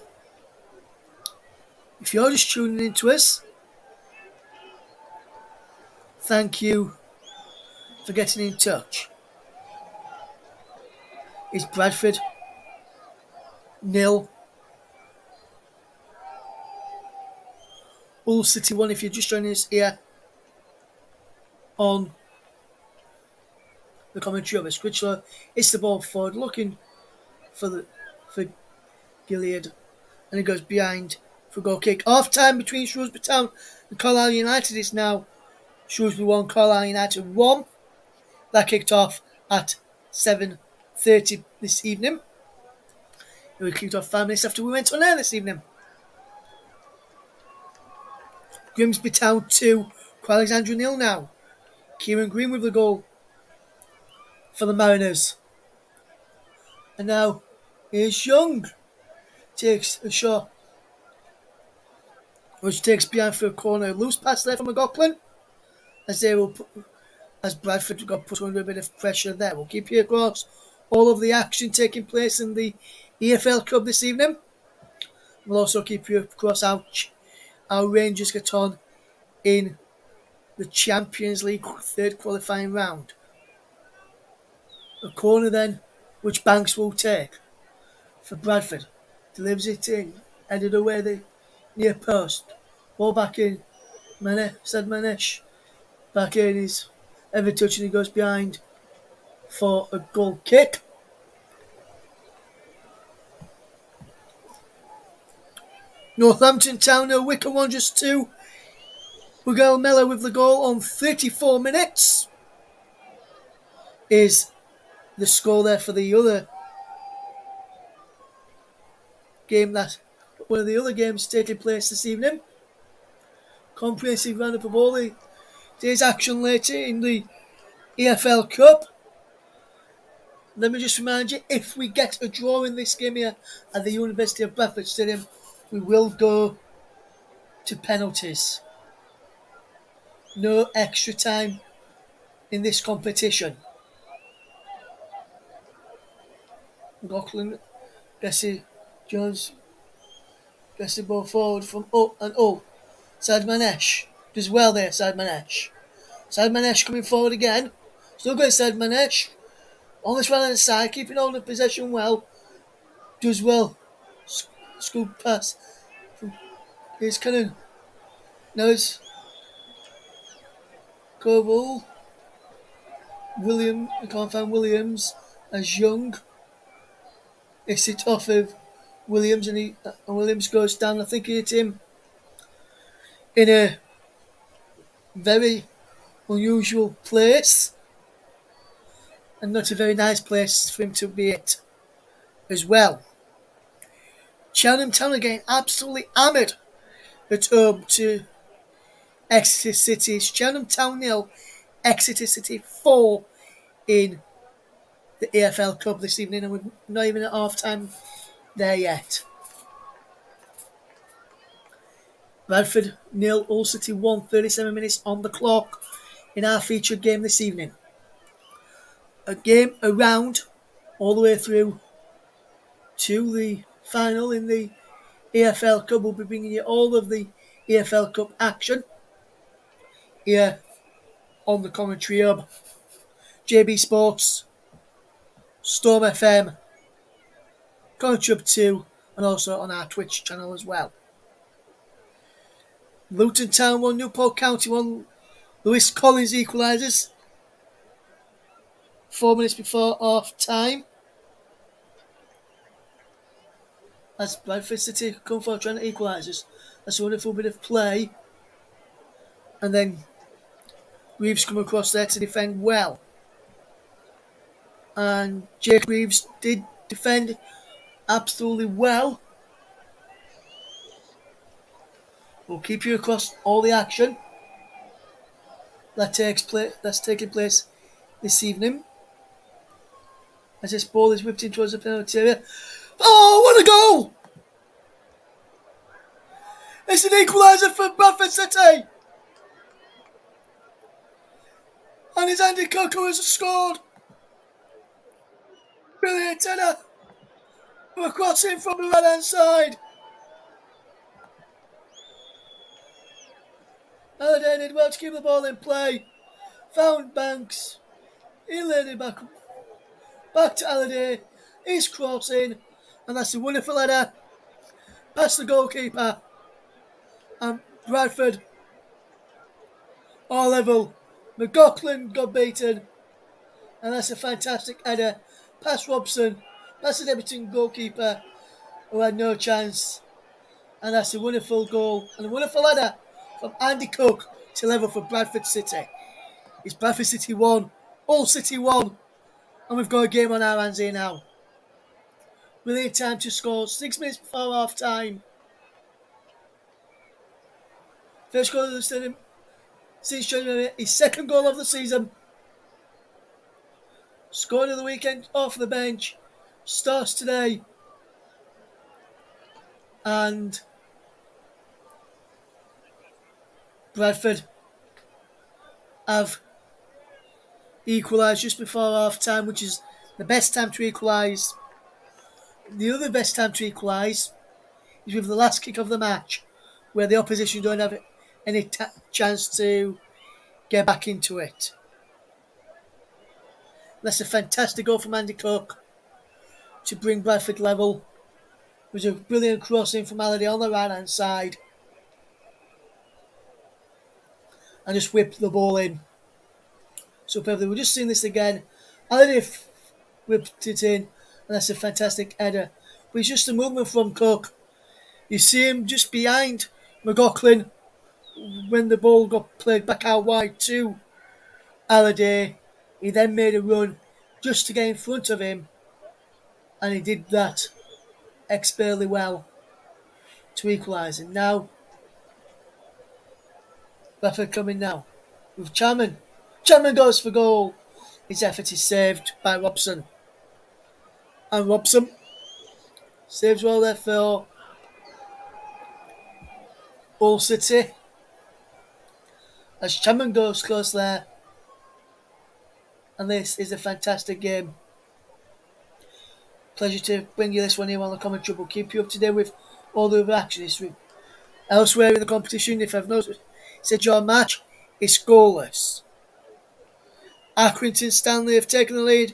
If you're just tuning into us, thank you for getting in touch. It's Bradford 0, Hull City 1. If you're just joining us here on the commentary of it, Scritchler, it's the ball forward looking for Gilead, and it goes behind for a goal kick. Half time between Shrewsbury Town and Carlisle United is now Shrewsbury 1, Carlisle United 1. That kicked off at 7:30 this evening. It was kicked off 5 minutes after we went on air this evening. Grimsby Town 2, Alexandra 0 now. Kieran Green with the goal for the Mariners. And now here's Young. Takes a shot, which takes behind for a corner. Loose pass there from McLaughlin. As Bradford got put under a bit of pressure there. We'll keep you across all of the action taking place in the EFL Cup this evening. We'll also keep you across how Rangers get on in the Champions League third qualifying round. A corner then, which Banks will take for Bradford. Delivers it in, headed away the near post. Ball back in. Manesh. Back in, he's every touch and he goes behind for a goal kick. Northampton Town 0, Wycombe Wanderers 2. Miguel Mella with the goal on 34 minutes is the score there for the other game, that one of the other games taking place this evening. Comprehensive roundup of all the day's action later in the EFL Cup. Let me just remind you, if we get a draw in this game here at the University of Bradford Stadium, we will go to penalties. No extra time in this competition. McLaughlin, Bessie, Jones, Bessie ball forward from up and up. Sadmanesh does well there, Sadmanesh. Sadmanesh coming forward again. Still going Sadmanesh. On this right hand side, keeping hold of possession well. Does well. Scoop pass. Here's Cannon. Now it's Coble. William, I can't find Williams as Young. It's it off of Williams, and Williams goes down. I think he hit him in a very unusual place, and not a very nice place for him to be at as well. Cheltenham Town again absolutely hammered at home to Exeter City. It's Cheltenham Town 0, Exeter City 4 in the EFL Cup this evening, and we're not even at half time there yet. Bradford 0, Hull City 1, 37 minutes on the clock in our featured game this evening. A game around all the way through to the final in the EFL Cup. We'll be bringing you all of the EFL Cup action here on the commentary hub. JB Sports, Storm FM, Commentary Hub 2, and also on our Twitch channel as well. Luton Town 1, Newport County 1. Lewis Collins equalises 4 minutes before half time. As Bradford City come for trying to equalise. That's a wonderful bit of play. And then Reeves come across there to defend well. And Jake Reeves did defend absolutely well. We'll keep you across all the action that's taking place this evening. As this ball is whipped in towards the penalty area. Oh, what a goal! It's an equaliser for Bradford City! And it's Andy Cook who has scored! Brilliant header! We're crossing from the right hand side. Halliday did well to keep the ball in play. Found Banks. He laid it back to Halliday. He's crossing. And that's a wonderful header. Past the goalkeeper. And Bradford are level. McLaughlin got beaten. And that's a fantastic header. Past Robson. Past the debuting goalkeeper who had no chance. And that's a wonderful goal. And a wonderful header from Andy Cook to level for Bradford City. It's Bradford City 1, Hull City 1, and we've got a game on our hands here now. Brilliant time to score, 6 minutes before half time. First goal of the stadium since January, his second goal of the season. Scored of the weekend off the bench, starts today. And Bradford have equalised just before half time, which is the best time to equalise. The other best time to equalise is with the last kick of the match, where the opposition don't have any chance to get back into it. That's a fantastic goal from Andy Cook to bring Bradford level. It was a brilliant crossing from Halliday on the right hand side. And just whipped the ball in. So perfectly. We're just seeing this again. Halliday whipped it in. And that's a fantastic header. But it's just a movement from Cook You see him just behind McLaughlin when the ball got played back out wide to Halliday. He then made a run just to get in front of him, and he did that expertly well to equalise. And now, Bradford coming now with Chapman. Chapman goes for goal. His effort is saved by Robson. And Robson saves well there for Hull City. As Chapman goes close there. And this is a fantastic game. Pleasure to bring you this one here on the commentary. We'll keep you up to date with all the other action this week. Elsewhere in the competition, if I've noticed, said your match is scoreless. Accrington Stanley have taken the lead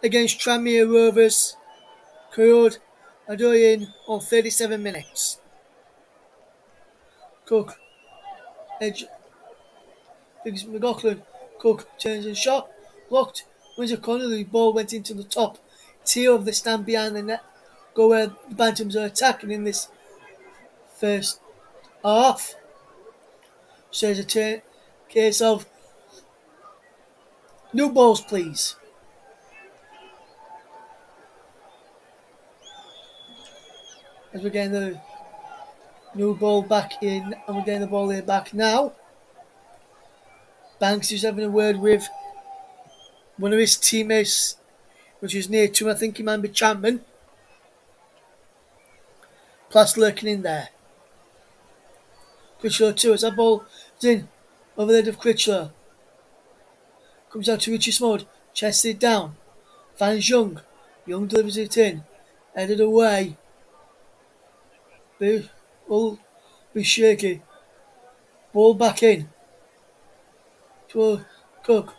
against Tranmere Rovers. Coyode Adoyin on 37 minutes. Cook, Edge, McLaughlin, Cook turns and shot, blocked, wins a corner, the ball went into the top tier of the stand behind the net, go where the Bantams are attacking in this first half. So it's a case of new balls, please. As we're getting the new ball back in, and we're getting the ball here back now. Banks is having a word with one of his teammates, which is near to, I think he might be Chapman. Plus lurking in there. Critchlow too, as that ball is in over the head of Critchlow. Comes out to Richie Smold, chests it down, finds Young. Young delivers it in, headed away. Will be shaky. Ball back in. To Cook.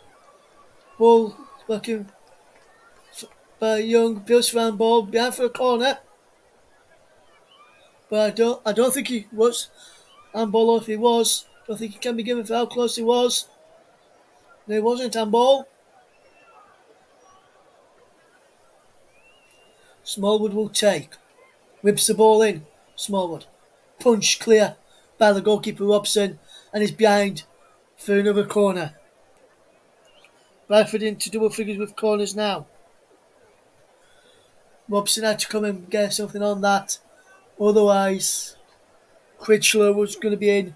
Ball back in by Young. Pierce round ball behind for a corner. But I don't think he was handball, or if he was, I don't think he can be given for how close he was. No, he wasn't handball. Smallwood will take. Whips the ball in. Smallwood. Punch clear by the goalkeeper Robson, and is behind for another corner. Bradford into double figures with corners now. Robson had to come and get something on that. Otherwise, Critchlow was going to be in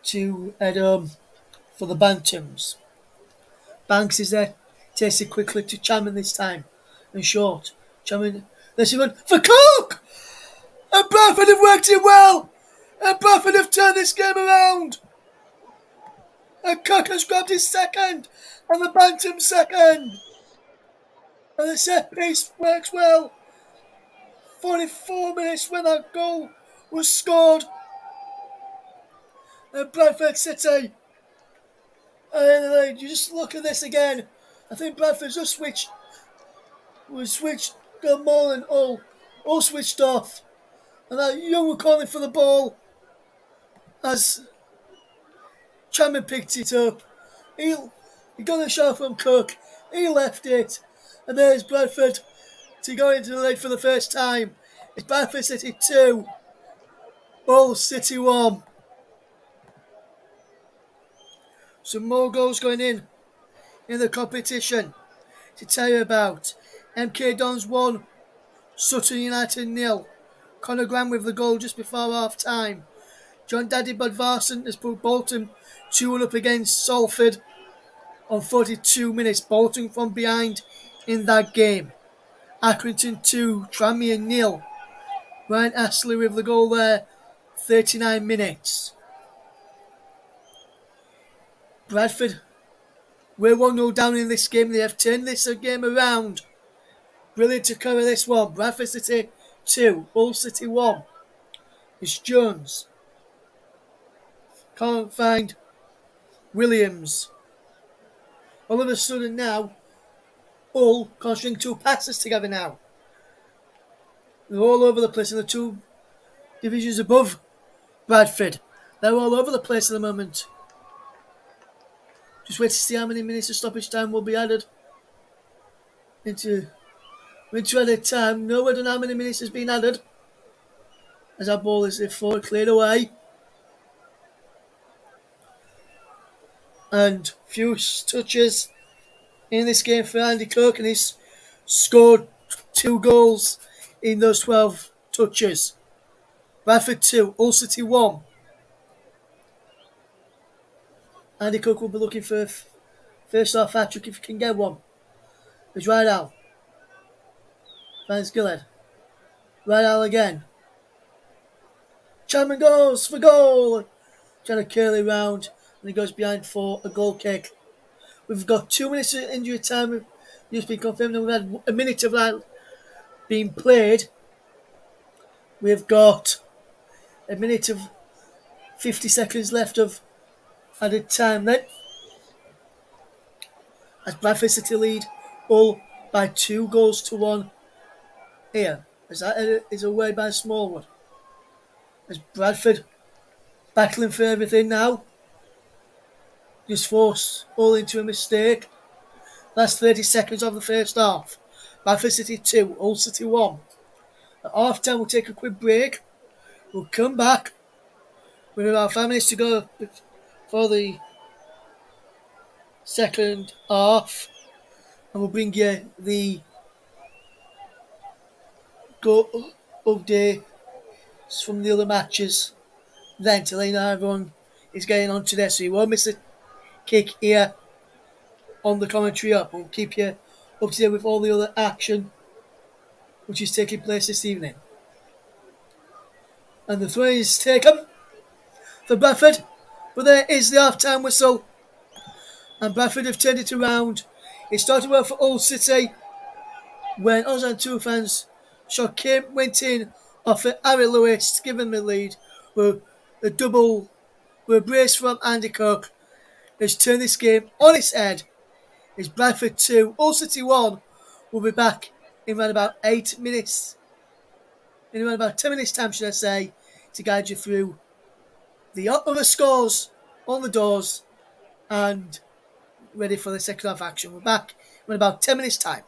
to head home for the Bantams. Banks is there. Takes it quickly to Chapman this time. And short. Chapman. There's a run for Cook! And Bradford have worked it well! And Bradford have turned this game around! And Cook has grabbed his second! And the Bantams second! And the set piece works well! 44 minutes when that goal was scored! And Bradford City. And you just look at this again. I think Bradford's just switched. Got more than all switched off. And that Young were calling for the ball as Chapman picked it up. He got a shot from Cook. He left it. And there's Bradford to go into the lead for the first time. It's Bradford City 2. Hull City 1. Some more goals going in the competition to tell you about. MK Dons 1, Sutton United 0. Conor Graham with the goal just before half time. John Daddy Bodvarsson has put Bolton 2-1 up against Salford on 42 minutes. Bolton from behind in that game. Accrington 2, Tranmere 0. Ryan Astley with the goal there, 39 minutes. Bradford, we're 1-0 down in this game. They have turned this game around. Brilliant to cover this one. Bradford City 2, Hull City 1. It's Jones. Can't find Williams. All of a sudden now, Hull can't string two passes together now. They're all over the place in the two divisions above Bradford. They're all over the place at the moment. Just wait to see how many minutes of stoppage time will be added into added time. No, I don't know how many minutes has been added. as our ball is forward cleared away. And few touches in this game for Andy Cook, and he's scored 2 goals in those 12 touches. Bradford 2, Hull City 1. Andy Cook will be looking for first half hat trick if he can get one. It's Rydal. Finds Gillard. Rydal again. Chapman goes for goal. Trying to curl it round, and he goes behind for a goal kick. We've got 2 minutes of injury time. Just been confirmed, and we've had a minute of that being played. We've got a minute of 50 seconds left of added time then. As Bradford City lead Hull by 2 goals to 1 here. As that is away by Smallwood. As Bradford battling for everything now. Just force Hull into a mistake. Last 30 seconds of the first half. Bradford City 2, Hull City 1. At half time we'll take a quick break. We'll come back with about 5 minutes to go for the second half. And we'll bring you the goal updates from the other matches then to let you know everyone is getting on today. So you won't miss a kick here on the commentary up. We'll keep you up to date with all the other action which is taking place this evening. And the throw is taken for Bradford, but there is the half-time whistle, and Bradford have turned it around. It started well for Hull City when Ozan Tufan's shot went in off Harry Lewis, giving the lead. With a brace from Andy Cook has turned this game on its head. It's Bradford 2, Hull City 1. We'll be back in around about 8 minutes, in around about 10 minutes time, should I say, to guide you through the other scores on the doors and ready for the second half action. We're back in about 10 minutes time.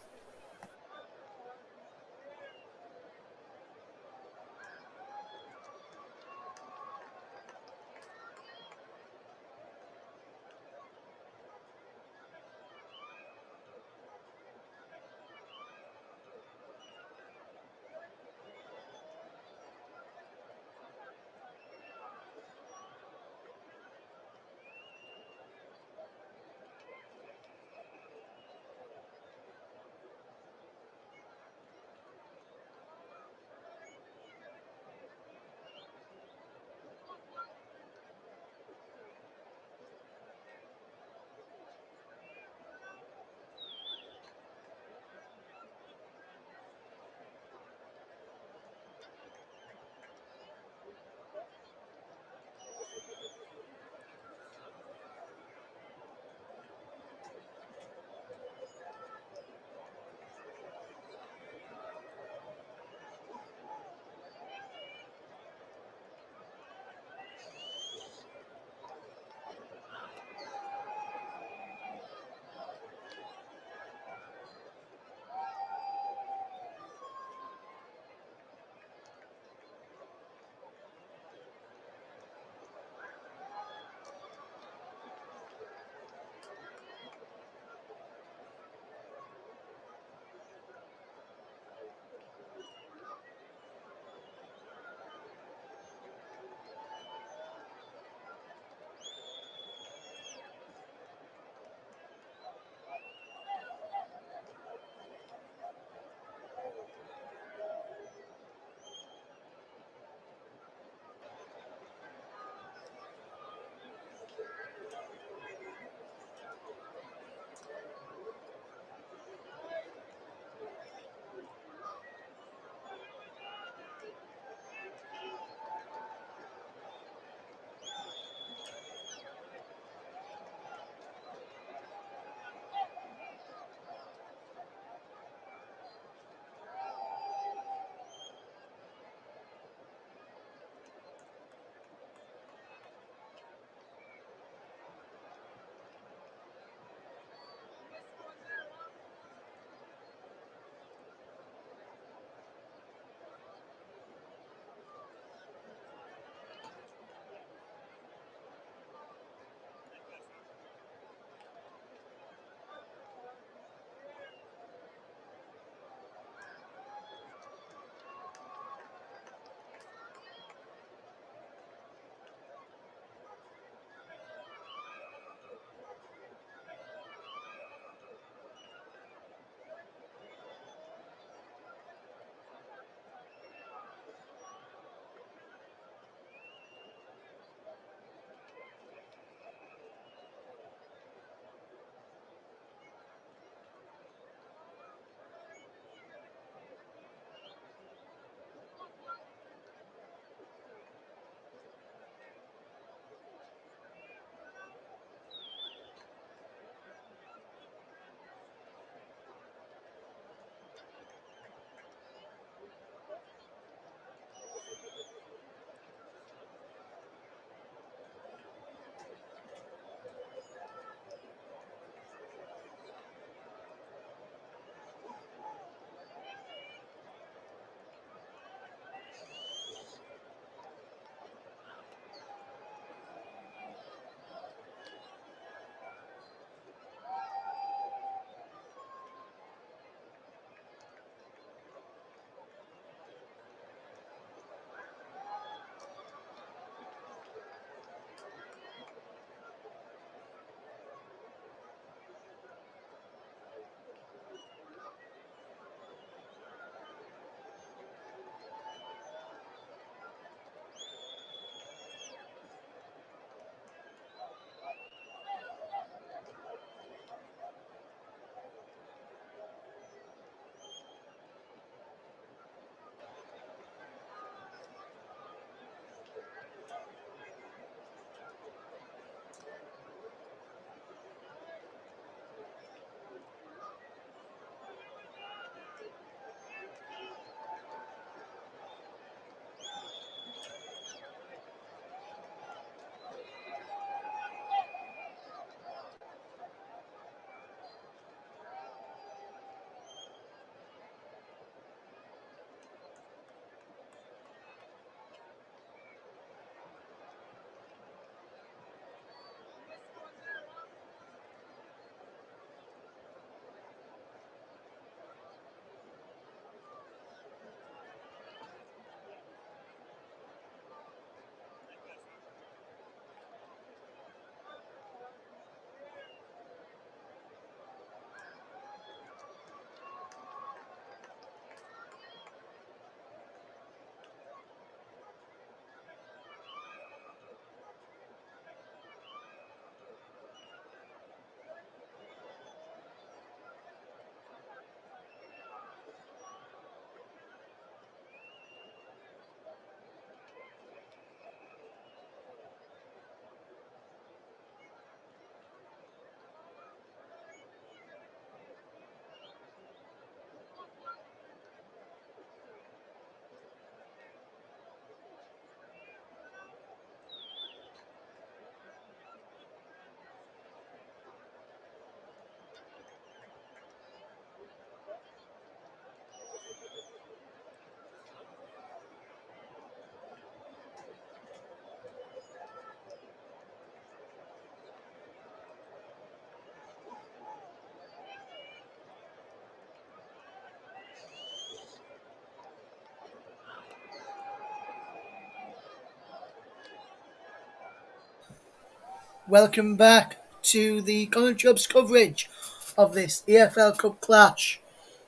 Welcome back to the Colin Chubbs coverage of this EFL Cup clash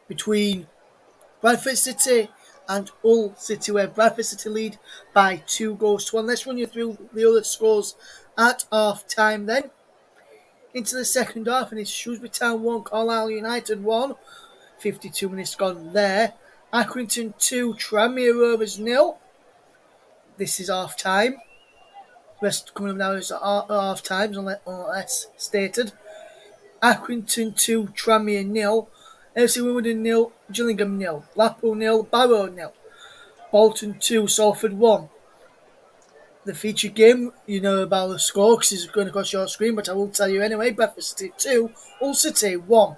between Bradford City and Hull City, where Bradford City lead by 2-1. Let's run you through the other scores at half time then. Into the second half, and it's Shrewsbury Town 1, Carlisle United 1. 52 minutes gone there. Accrington 2, Tranmere Rovers 0. This is half time. Rest coming up now is half times, unless stated. Accrington 2, Tranmere 0. FC Wimbledon 0, Gillingham 0. Blackpool 0, Barrow 0. Bolton 2, Salford 1. The featured game, you know about the score because it's going across your screen, but I will tell you anyway. Bradford City 2, Hull City 1.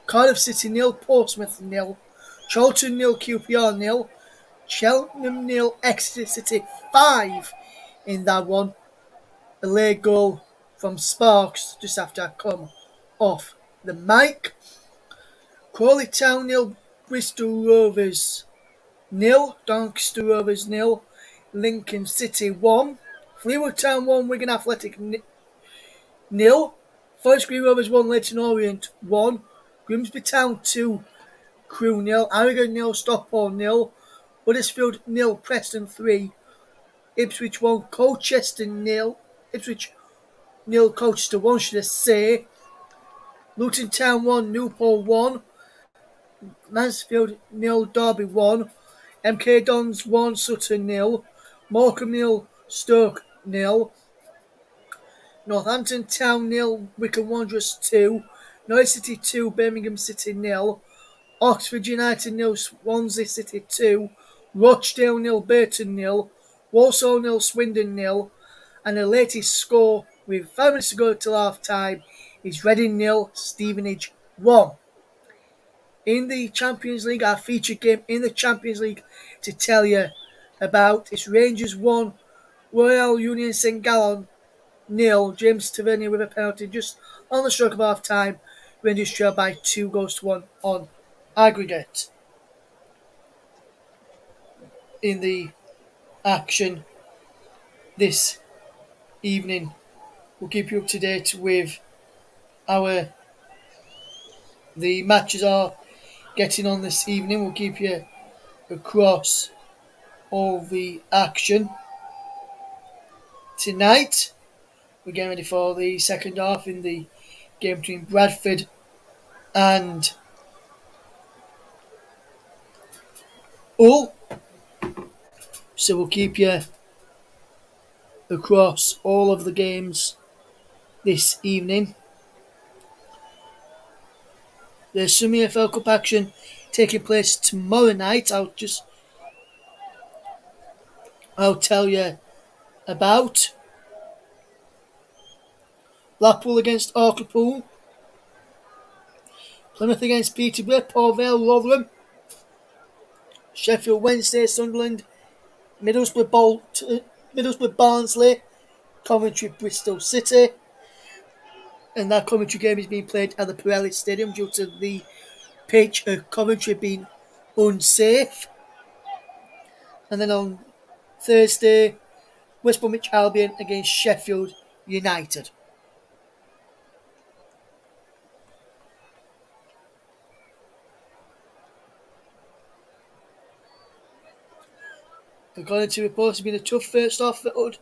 Cardiff City 0, Portsmouth 0. Charlton 0, QPR 0. Cheltenham 0, Exeter City 5 in that one. A late goal from Sparks just after I come off the mic. Crawley Town 0, Bristol Rovers 0, Doncaster Rovers 0, Lincoln City 1, Fleetwood Town 1, Wigan Athletic 0, Forest Green Rovers 1, Leyton Orient 1, Grimsby Town 2, Crewe 0, Harrogate 0, Stockport 0, Huddersfield 0, Preston 3, Ipswich 1, Colchester 0, Ipswich 0, Colchester 1, should I say. Luton Town 1, Newport 1, Mansfield 0, Derby 1, MK Dons 1, Sutton 0, Morecambe 0, Stoke 0, Northampton Town 0, Wycombe Wanderers 2, Norwich City 2, Birmingham City 0, Oxford United 0, Swansea City 2, Rochdale 0, Burton 0, Walsall 0, Swindon 0, and the latest score with 5 minutes to go till half time is Reading 0, Stevenage 1. In the Champions League, our featured game in the Champions League to tell you about is Rangers 1, Royal Union St Gallen 0. James Tavernier with a penalty just on the stroke of half time. Rangers trail by 2-1 on aggregate. In the action this evening, we'll keep you up to date with the matches are getting on this evening. We'll keep you across all the action. Tonight, we're getting ready for the second half in the game between Bradford and Hull. So we'll keep you across all of the games this evening. There's some EFL Cup action taking place tomorrow night. I'll tell you about. Blackpool against Hartlepool, Plymouth against Peterborough, Port Vale, Rotherham, Sheffield Wednesday, Sunderland, Middlesbrough, Barnsley, Coventry, Bristol City, and that Coventry game is being played at the Pirelli Stadium due to the pitch at Coventry being unsafe. And then on Thursday, West Bromwich Albion against Sheffield United. According to reports, it's been a tough first half for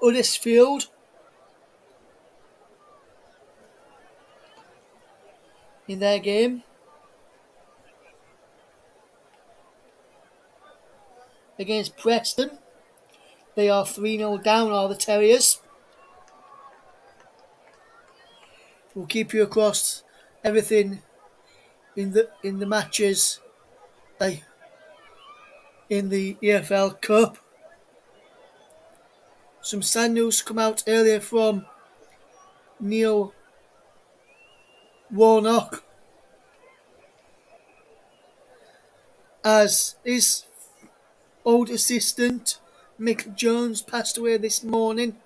Huddersfield. In their game against Preston, they are 3-0 down, all the Terriers. We'll keep you across everything in the matches in the EFL Cup. Some sad news come out earlier from Neil Warnock as his old assistant Mick Jones passed away this morning.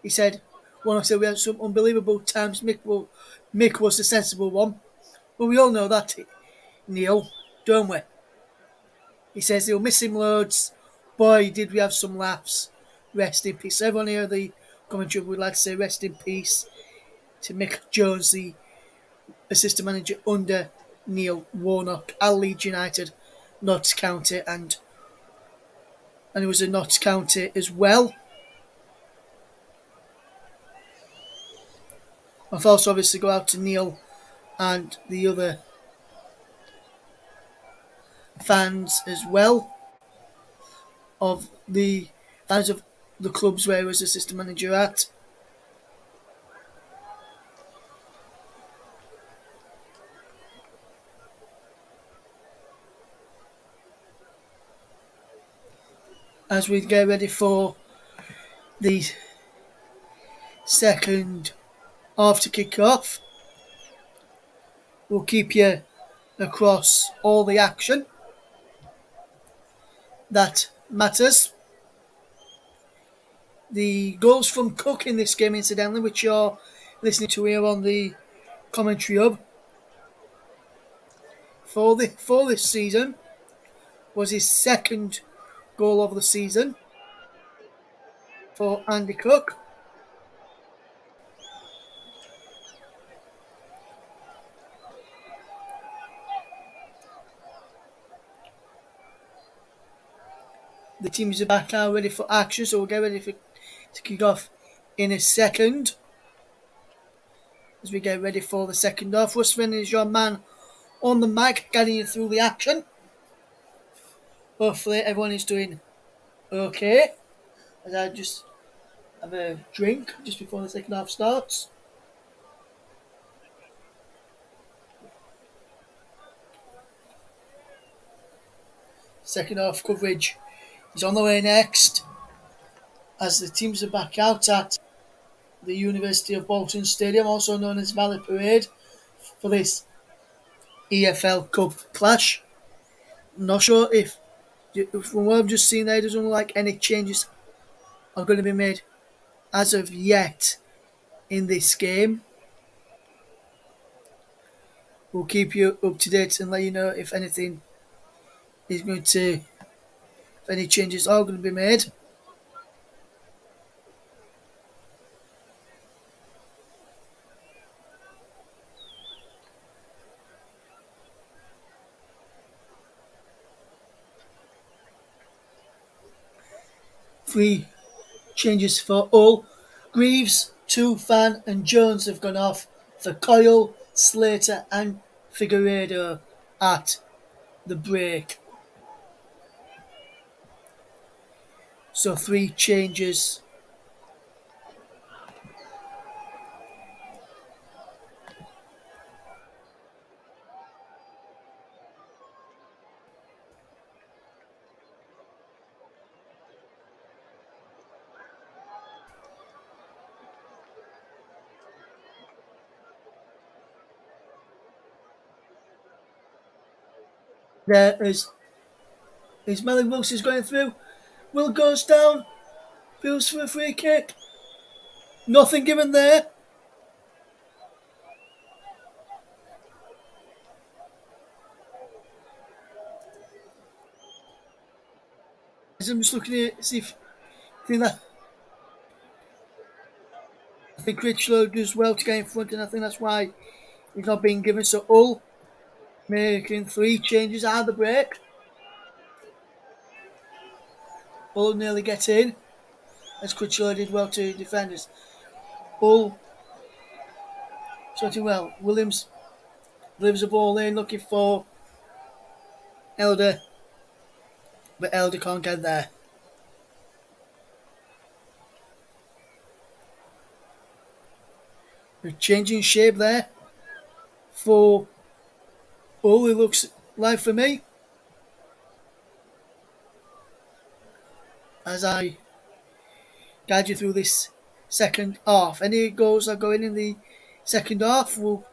He said, "Warnock said we had some unbelievable times. Mick was the sensible one. Well, we all know that, Neil, don't we?" He says he'll miss him loads. Boy, did we have some laughs. Rest in peace. Everyone hear the commentary would like to say rest in peace to Mick Jones, the assistant manager under Neil Warnock at Leeds United, Notts County, and he was a Notts County as well. I've also obviously go out to Neil and the other fans as well of the fans of the clubs where he was assistant manager at. As we get ready for the second half to kick off, we'll keep you across all the action that matters. The goals from Cook in this game, incidentally, which you're listening to here on the commentary hub for this season, was his second goal of the season for Andy Cook. The teams are back now ready for action, so we'll get ready to kick off in a second. As we get ready for the second half, Russ Rennie is your man on the mic, guiding you through the action. Hopefully everyone is doing okay. As I just have a drink just before the second half starts. Second half coverage is on the way next, as the teams are back out at the University of Bolton Stadium, also known as Valley Parade, for this EFL Cup clash. Not sure if from what I've just seen there, doesn't look like any changes are going to be made as of yet in this game. We'll keep you up to date and let you know if anything is going to, if any changes are going to be made. Three changes for all. Greaves, Tufan and Jones have gone off for Coyle, Slater and Figueiredo at the break. So three changes. There is Melly Wilson is going through. Will goes down. Feels for a free kick. Nothing given there. As I'm just looking at see if I think Critchlow does well to get in front, and I think that's why he's not being given. So Hull making three changes at the break. Hull nearly get in, as Critchlow did well to defenders. Hull sorting well. Williams delivers a ball in, looking for Elder, but Elder can't get there. They're changing shape there for Hull, it looks like for me. As I guide you through this second half. Any goals that go in the second half, we'll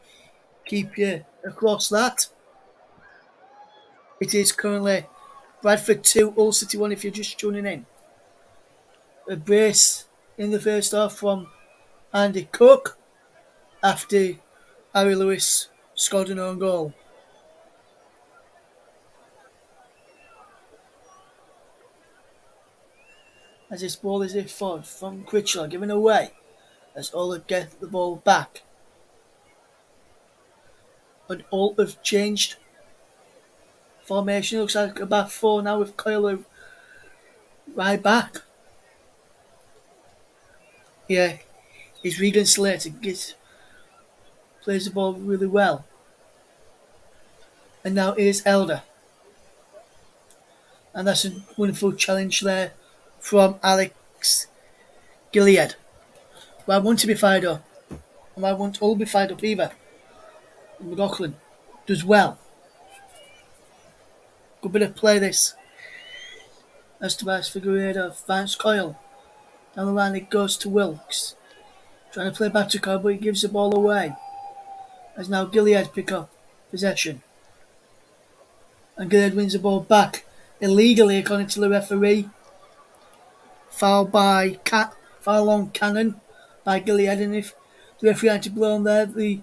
keep you across that. It is currently Bradford 2, Hull City 1 if you're just tuning in. A brace in the first half from Andy Cook after Harry Lewis scored an own goal. as this ball is hit forward from Critchlow, given away as Hull get the ball back. And Hull have changed formation. Looks like a back four now with Coyle right back. Yeah, he's Regan Slater. Plays the ball really well. And now here's Elder. And that's a wonderful challenge there from Alex Gilead. But I want to be fired up. And I want all be fired up either. And McLaughlin does well. Good bit of play this. As Tobias Figueiredo finds Coyle. Down the line it goes to Wilkes. Trying to play back to Coyle, but he gives the ball away. As now Gilead pick up possession. And Gilead wins the ball back illegally according to the referee. Foul on Cannon by Gilead, and if the referee had to blow on there, the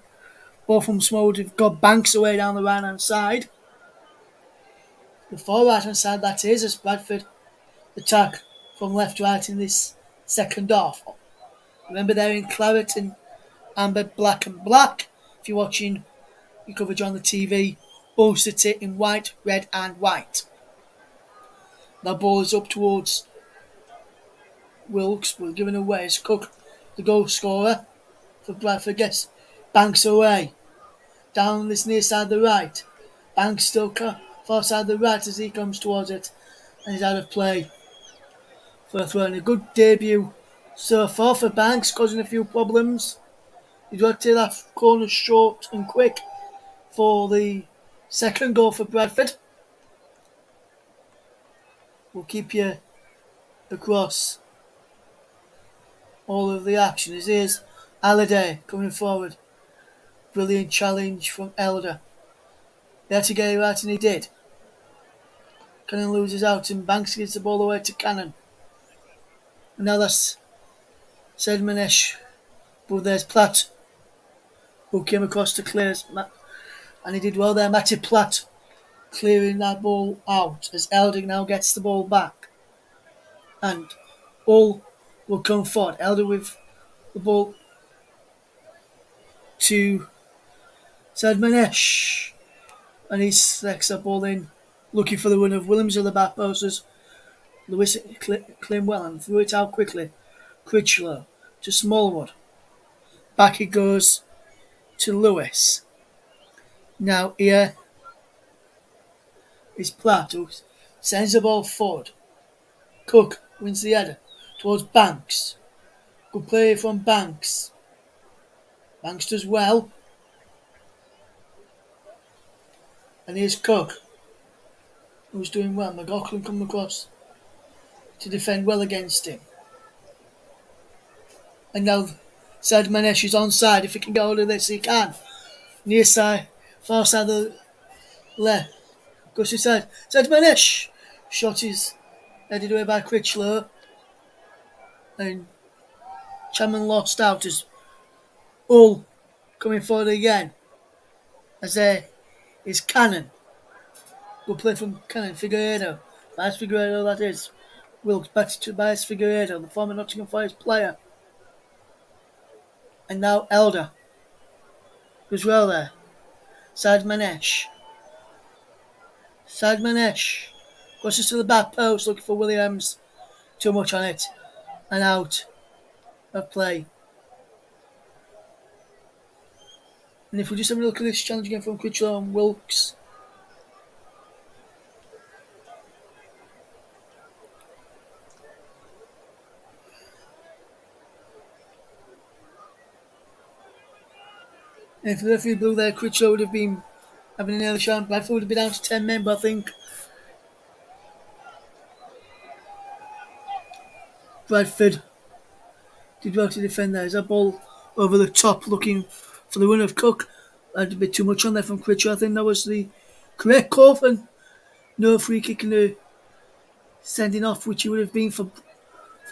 ball from Small would have got Banks away down the right hand side. The far right hand side that is, as Bradford attack from left to right in this second half. Remember they're in claret and amber, black and black. If you're watching your coverage on the TV, Hull City in white, red and white. That ball is up towards Wilkes, but given away as Cook, the goal scorer for Bradford, gets Banks away. Down this near side of the right. Banks still far side of the right as he comes towards it. And he's out of play for a throw. And a good debut so far for Banks, causing a few problems. He's got to take that corner short and quick for the second goal for Bradford. We'll keep you across all of the action. As here's Halliday coming forward. Brilliant challenge from Elder. He had to get it right and he did. Cannon loses out and Banks gives the ball away to Cannon. And now that's Sedmanesh. But there's Platt who came across to clear. And he did well there. Matty Platt clearing that ball out as Elder now gets the ball back. And all will come forward. Elder with the ball to Sedmanesh. And he selects that ball in, looking for the run of Williams at the back post as Lewis claimed well and threw it out quickly. Critchlow to Smallwood. Back it goes to Lewis. Now here is Platt who sends the ball forward. Cook wins the header towards Banks. Good play from Banks. Banks does well. And here's Cook, who's doing well. McLaughlin coming across to defend well against him. And now Sedmanesh is onside. If he can get hold of this, he can. Near side, far side of the left. Goes to side. Sedmanesh! Shot is headed away by Critchlow. And Chapman lost out as Hull coming forward again. As there is Cannon. Good play from Cannon. Figueiredo. Bias Figueiredo, that is. Wilkes back to Bias Figueiredo, the former Nottingham Forest player. And now Elder. Goes well there. Sedmanesh. Crosses to the back post looking for Williams. Too much on it. And out of play. And if we just have a look at this challenge again from Critchlow and Wilkes. And if the referee blew there, Critchlow would have been having another shot. Bradford would have been down to 10 men, but I think Bradford did well to defend there. There's a ball over the top looking for the run of Cook. Had a bit too much on there from Critchlow. I think that was the correct call and no free kick and a sending off, which it would have been for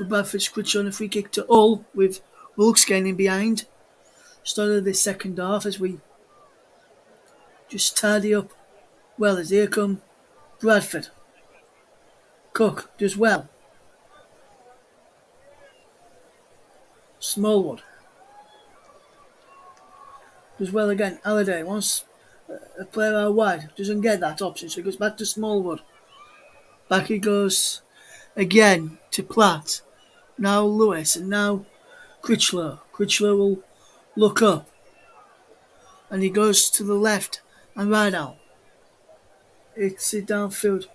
Bradford's Critchlow, and a free kick to Hull with Wilkes getting behind. Started this second half as we just tidy up well as here come Bradford. Cook does well. Smallwood does well again. Halliday wants a player out wide, doesn't get that option, so he goes back to Smallwood. Back he goes again to Platt. Now Lewis and now Critchlow. Critchlow will look up and he goes to the left and right out. It's a downfield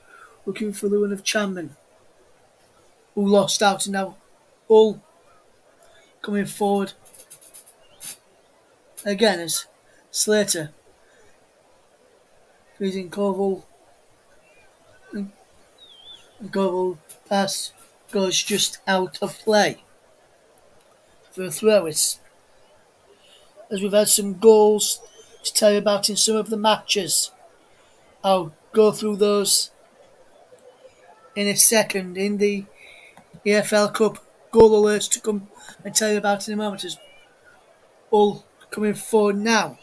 looking for the one of Chapman, who lost out and now all coming forward again as Slater freezing Corval, and Corval pass goes just out of play for a throw. It's as we've had some goals to tell you about in some of the matches. I'll go through those in a second in the EFL Cup goal alerts to come and tell you about in a moment. As all coming forward now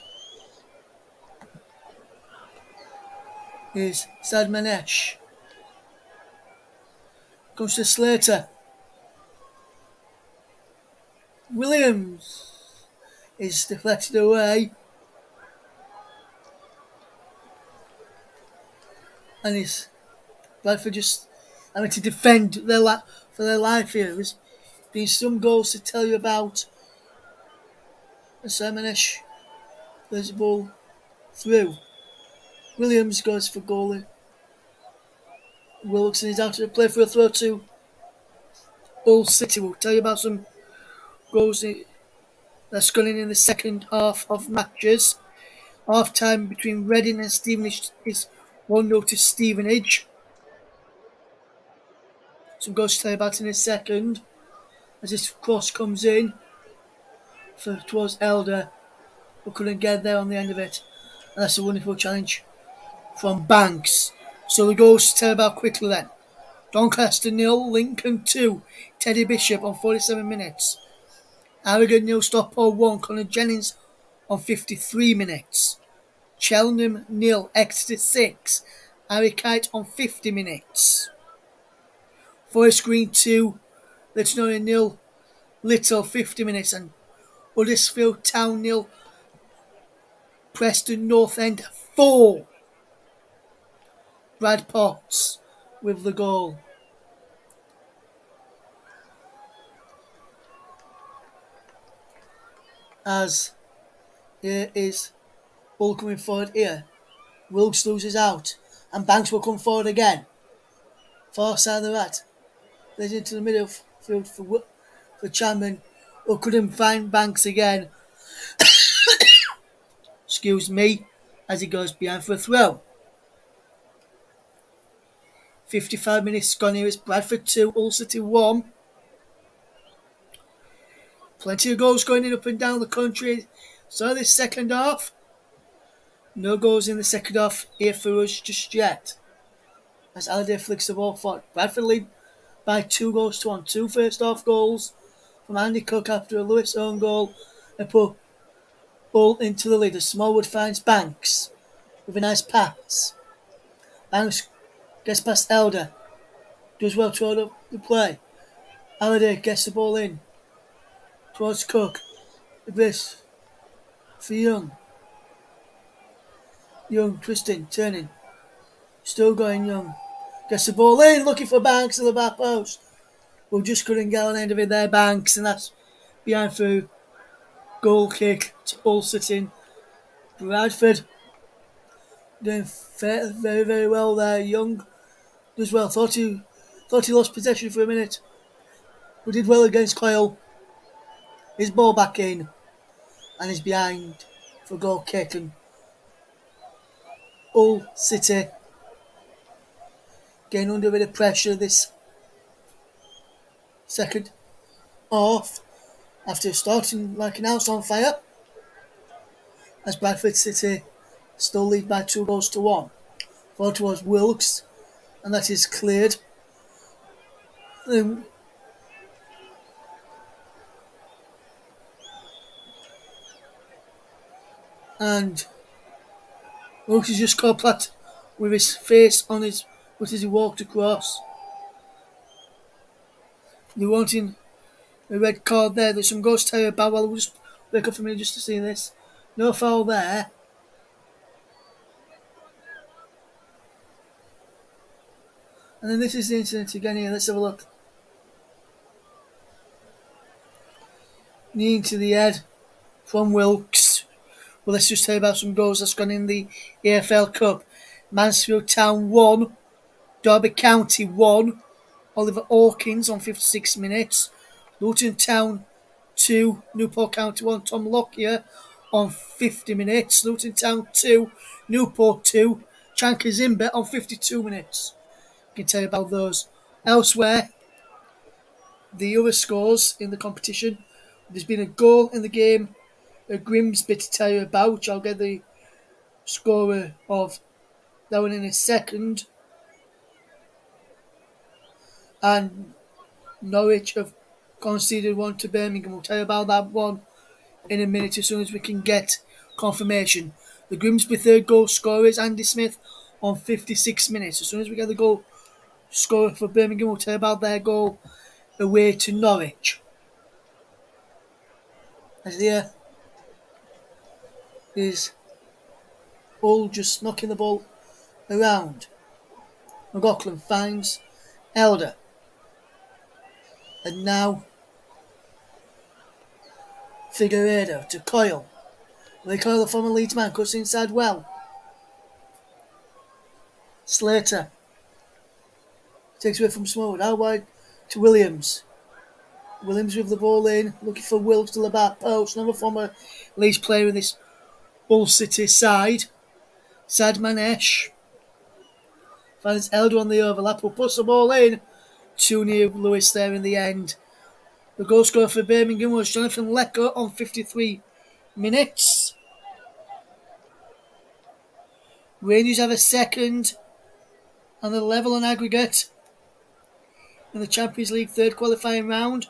is Sadmanesh. Comes to Slater. Williams is deflected away. And it's Bradford just having to defend for their life here. There's been some goals to tell you about. And Sadmanesh plays the ball through. Williams goes for goalie. Wilson is out to play for a throw to Hull City. We'll tell you about some goals that's going in the second half of matches. Half time between Reading and Stevenage is 1-0 to Stevenage. Some goals to tell you about in a second. As this cross comes in towards Elder, who couldn't get there on the end of it. And that's a wonderful challenge from Banks. So the goals to tell you about quickly then. Doncaster 0, Lincoln 2, Teddy Bishop on 47 minutes. Harrogate 0, Stockport 1, Conor Jennings on 53 minutes. Cheltenham 0, Exeter 6, Harry Kite on 50 minutes. Forest Green 2, Little 0, Little 50 minutes. And Huddersfield Town 0, Preston North End 4. Brad Potts with the goal. As here is ball coming forward here. Wilkes loses out and Banks will come forward again. Far side of the rat. Plays into the middle field for Chapman, who couldn't find Banks again. Excuse me, as he goes behind for a throw. 55 minutes gone here. It's Bradford 2, Hull City 1. Plenty of goals going in up and down the country. So this second half. No goals in the second half here for us just yet. As Halliday flicks the ball forward. Bradford lead by 2-1. 2 first half goals from Andy Cook after a Lewis own goal and put ball into the lead. Smallwood finds Banks with a nice pass. Banks gets past Elder. Does well to hold up the play. Halliday gets the ball in towards Cook. This for Young. Young twisting, turning. Still going Young. Gets the ball in, looking for Banks at the back post. Well, just couldn't get on the end of it there, Banks, and that's behind through. Goal kick to Hull City. Bradford doing very, very well there. Young does well. Thought he lost possession for a minute, but did well against Coyle. His ball back in, and he's behind for goal kick. And Hull City getting under a bit of pressure this second half after starting like an house on fire. As Bradford City still lead by 2-1. Forward towards Wilkes, and that is cleared. And Wilkes has just caught Platt with his face on his foot as he walked across. They're wanting A red card there. There's some ghost tire about. Well, we'll just wake up for me just to see this. No foul there. And then this is the incident again here. Let's have a look. Knee to the head from Wilkes. Well, let's just tell you about some goals that's gone in the EFL Cup. Mansfield Town 1, Derby County 1, Oliver Hawkins on 56 minutes. Luton Town 2, Newport County 1, Tom Lockyer on 50 minutes. Luton Town 2, Newport 2, Chanka Zimber on 52 minutes. I can tell you about those. Elsewhere, the other scores in the competition. There's been a goal in the game at Grimsby to tell you about, which I'll get the scorer of that one in a second. And Norwich have conceded one to Birmingham. We'll tell you about that one in a minute as soon as we can get confirmation. The Grimsby third goal scorer is Andy Smith on 56 minutes. As soon as we get the goal scorer for Birmingham, we'll tell you about their goal away to Norwich. As there is all just knocking the ball around. McLaughlin finds Elder. And now Figueiredo to Coyle. Ray Coyle, the former Leeds man, cuts inside well. Slater takes away from Smallwood. Out wide to Williams. Williams with the ball in, looking for Wilkes to the back post. Another former Leeds player in this Hull City side. Sad Manesh finds Elder on the overlap. Will push the ball in. Too near Lewis there in the end. The goal scorer for Birmingham was Jonathan Lecker on 53 minutes. Rangers have a second and a level on aggregate in the Champions League third qualifying round.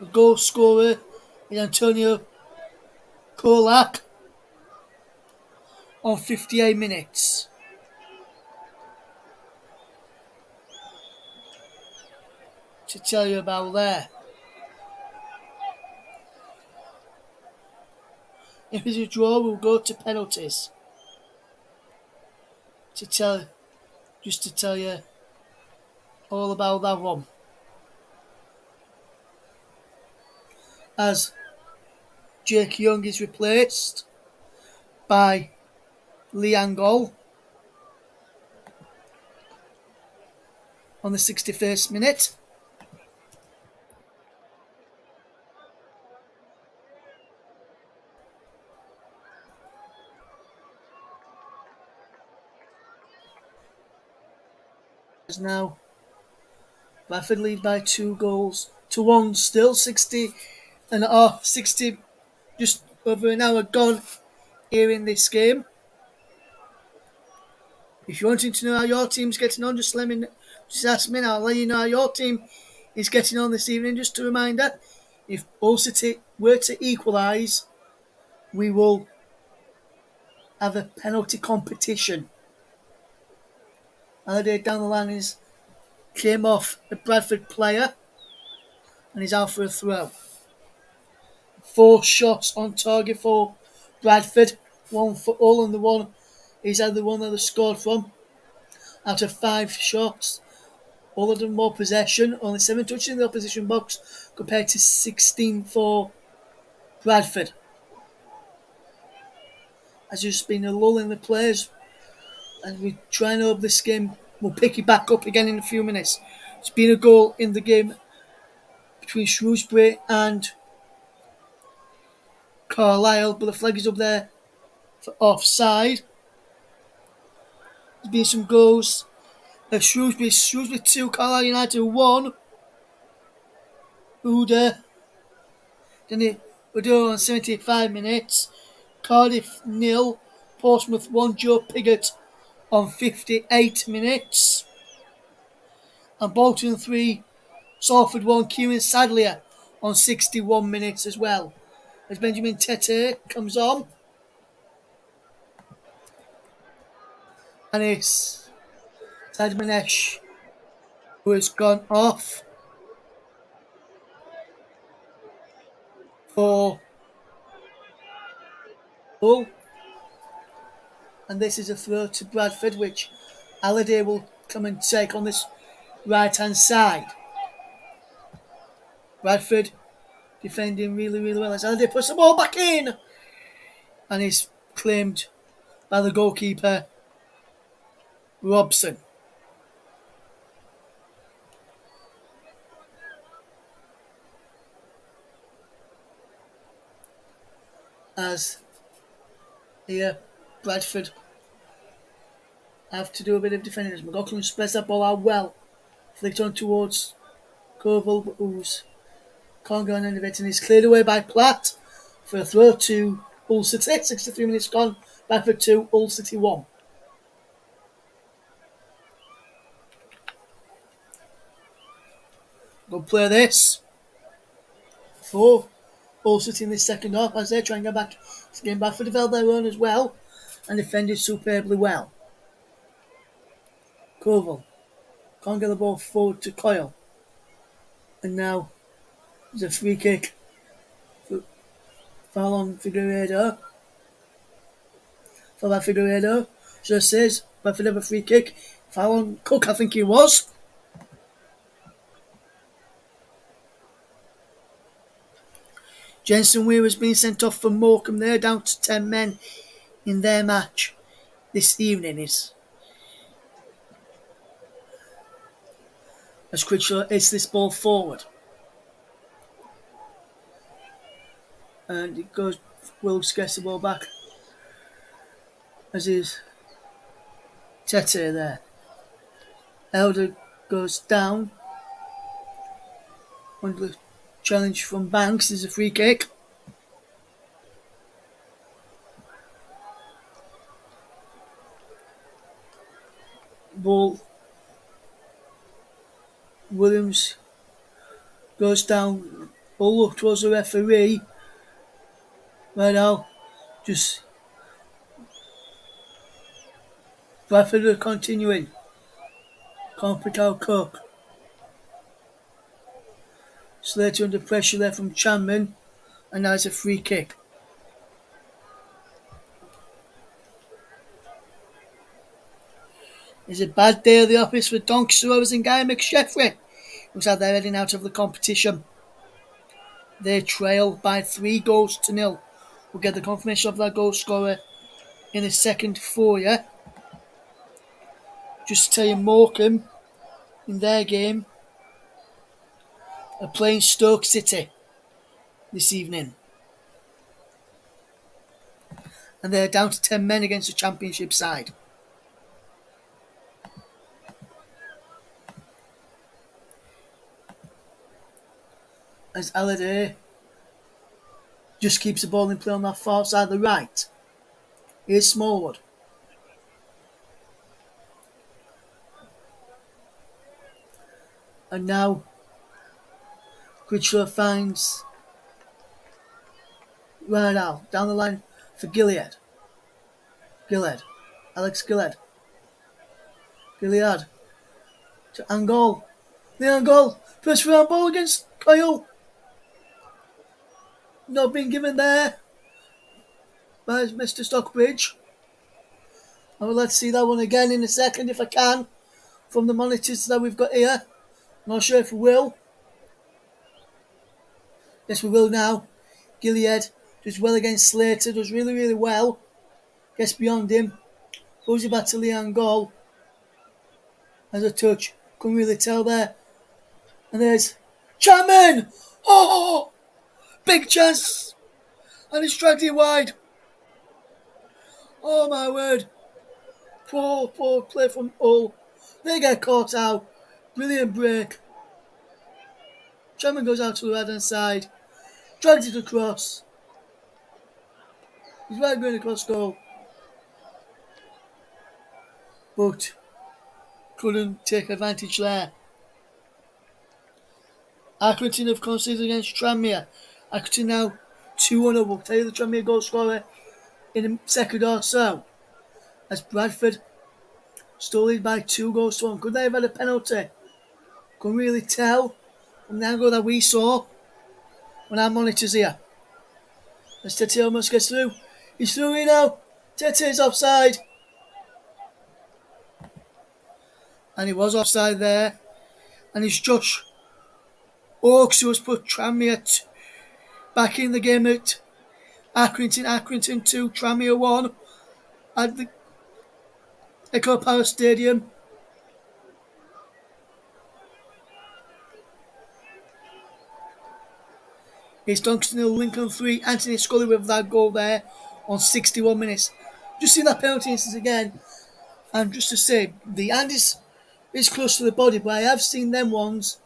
The goal scorer is Antonio Kolak on 58 minutes. To tell you about there. If it's a draw, we'll go to penalties. To tell you all about that one. As Jake Young is replaced by Lee Angol on the 61st minute. Now Bradford lead by 2-1 still. 60 just over an hour gone here in this game. If you're wanting to know how your team's getting on, just ask me and I'll let you know how your team is getting on this evening. Just a reminder, if Hull City were to equalise, we will have a penalty competition. Halliday down the line came off a Bradford player and he's out for a throw. 4 shots on target for Bradford, 1 for Hull, and the one is the one that they scored from. Out of 5 shots, all of them more possession, only 7 touches in the opposition box compared to 16 for Bradford. There's just been a lull in the players and we try and hope this game will pick it back up again in a few minutes. There's been a goal in the game between Shrewsbury and Carlisle, but the flag is up there for offside. There's been some goals. Shrewsbury 2, Carlisle United 1. Uda. Then it would do on 75 minutes. Cardiff 0, Portsmouth 1, Joe Pigott on 58 minutes. And Bolton 3, Salford 1, Kieran Sadlier on 61 minutes as well. As Benjamin Tete comes on. And it's Sad Manesh who has gone off for Hull. And this is a throw to Bradford, which Halliday will come and take on this right-hand side. Bradford defending really, really well as Halliday puts the ball back in. And he's claimed by the goalkeeper, Robson. As here, Bradford have to do a bit of defending as McLaughlin spreads that ball out well. Flicked on towards Koval, who's can't go on end of it, and he's cleared away by Platt for a throw to Hull City. 63 minutes gone. Bradford 2, Hull City 1. Good play this. For Hull City in this second half as they try and get back to the game. Bradford have held their own as well and defended superbly well. Koval can't get the ball forward to Coyle. And now there's a free kick for foul on Figueiredo. For that Figueiredo. Just says Bradford have a free kick. Foul on Cook, I think he was. Jensen Weir has been sent off for Morecambe. They're down to 10 men in their match this evening. As Critchlow hits this ball forward. And it goes, Wilkes gets the ball back. As is Tete there. Elder goes down. Under the challenge from Banks is a free kick. Ball. Williams goes down. Ball up towards the referee. Right now, just Bradford are continuing. Can't pick out Cook. Slater under pressure there from Chanman. And now it's a free kick. It's a bad day at the office for Doncaster Rovers and Guy McSheffrey, who's had their heading out of the competition. They trail by 3-0. We'll get the confirmation of that goal scorer in a second for you. Just to tell you, Morecambe, in their game, are playing Stoke City this evening. And they're down to 10 men against the Championship side. As Halliday just keeps the ball in play on that far side of the right. Here's Smallwood. And now Critchlow finds Rydal down the line for Gilead. Alex Gilead to Angol. The Angol first round ball against Kyle. Not being given there by Mr. Stockbridge. I will let's see that one again in a second if I can from the monitors that we've got here. Not sure if we will. Yes, we will now. Gilead does well against Slater, does really, really well. Gets beyond him. Goes it back to Leon Gall. Has a touch. Couldn't really tell there. And there's Chapman! Oh! Big chance! And it's dragged it wide. Oh my word. Poor play from Hull. They get caught out. Brilliant break. Chapman goes out to the right hand side. Drags it across. He's right going across goal. But couldn't take advantage there. Accrington have conceded against Tranmere. Accrington now 2-1. We'll tell you the Tranmere goal scorer in a second or so. As Bradford still lead by 2-1. Could they have had a penalty? Couldn't really tell from the angle that we saw on our monitors here. As Tete almost gets through. He's through here now. Tete's offside. And he was offside there. And it's Josh Oakes who has put Tranmere back in the game at Accrington 2, Tranmere 1 at the Echo Power Stadium. It's Doncaster 0, Lincoln 3. Anthony Scully with that goal there on 61 minutes. Just see that penalty instance again. And just to say, the hand is close to the body, but I have seen them ones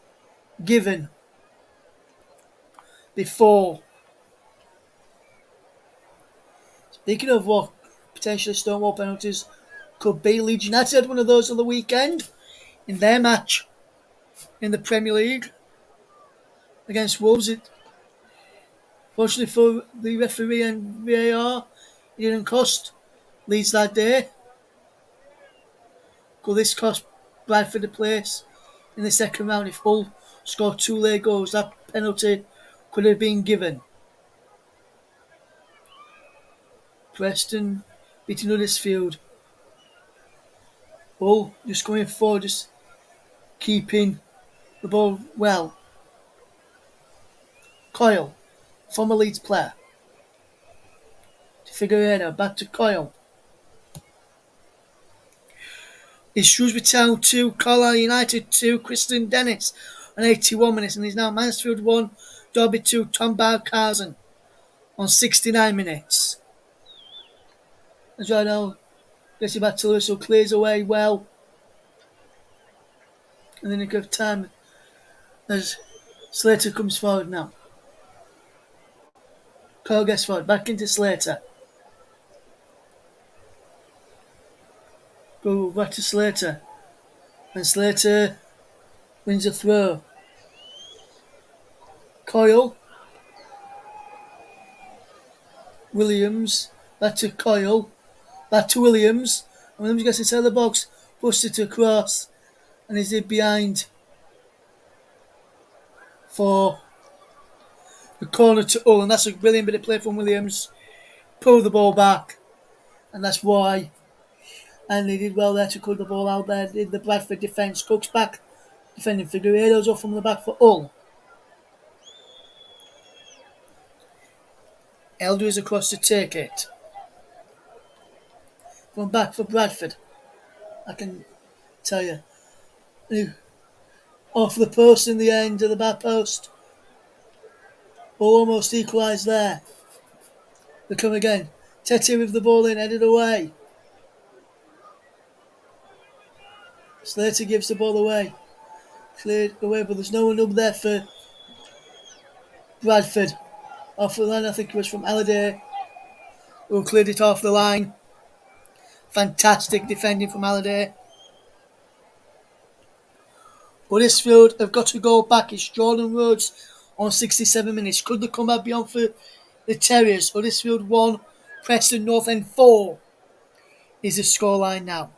given before. Speaking of what potentially Stonewall penalties could be, Leeds United had one of those on the weekend in their match in the Premier League against Wolves. Fortunately for the referee and VAR, it didn't cost Leeds that day. Could this cost Bradford a place in the second round if Hull scored 2 late goals? That penalty could have been given. Preston beating Huddersfield. Hull just going forward, just keeping the ball well. Coyle, former Leeds player. To Figueiredo, back to Coyle. It's Shrewsbury Town 2, Carlisle United 2, Kristen Dennis on 81 minutes, and he's now Mansfield 1, Derby 2, Tom Barcarson on 69 minutes. As right now, gets it back to Lewis, who clears away well. And then you have time as Slater comes forward now. Coyle gets forward, back into Slater. Go back to Slater. And Slater wins a throw. Coyle. Williams. Back to Coyle. Back to Williams. And Williams gets inside the box. Pushed it across. And is it behind for the corner to Hull. And that's a brilliant bit of play from Williams. Pull the ball back. And that's why. And they did well there to cut the ball out there. Did the Bradford defence. Cook's back. Defending Figueiredo's off from the back for Hull. Elder is across to take it. Going back for Bradford. I can tell you. Off the post in the end of the back post. Almost equalised there. They come again. Tete with the ball in, headed away. Slater gives the ball away. Cleared away, but there's no one up there for Bradford. Off the line, I think it was from Halliday, who cleared it off the line. Fantastic defending from Halliday. Huddersfield have got to go back. It's Jordan Rhodes on 67 minutes. Could they come back beyond for the Terriers? Huddersfield 1, Preston North End 4 is the scoreline now.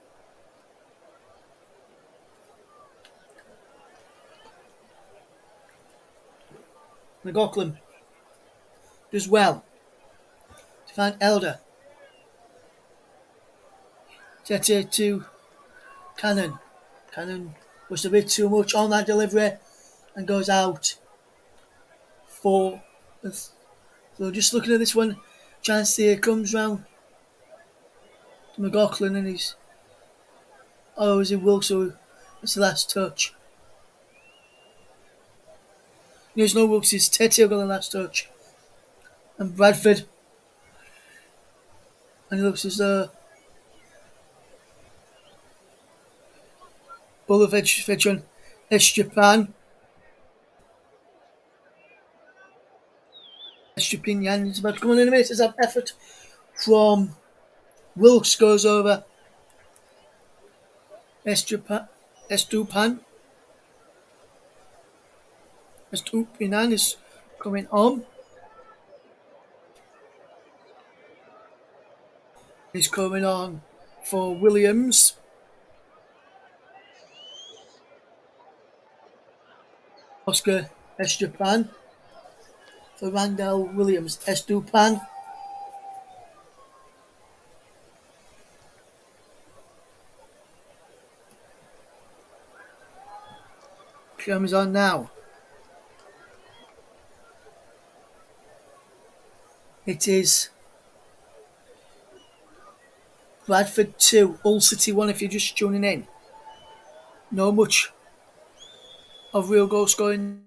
McLaughlin does well to find Elder. Tete to Cannon. Cannon was a bit too much on that delivery and goes out for. So just looking at this one, chance here comes round to McLaughlin and he's. Oh, is it Wilkes who? That's the last touch. There's no Wilkes, it's Tete who got the last touch. And Bradford. And he looks as though Bolovic Estrepan. Estrepinian is about to come on in a minute. There's an effort from Wilkes goes over. Estupinan is coming on. He's coming on for Williams. Oscar Estepan for Randall Williams. Estupan. Comes on now. It is Bradford 2, Hull City 1 if you're just tuning in. No much of real goal scoring.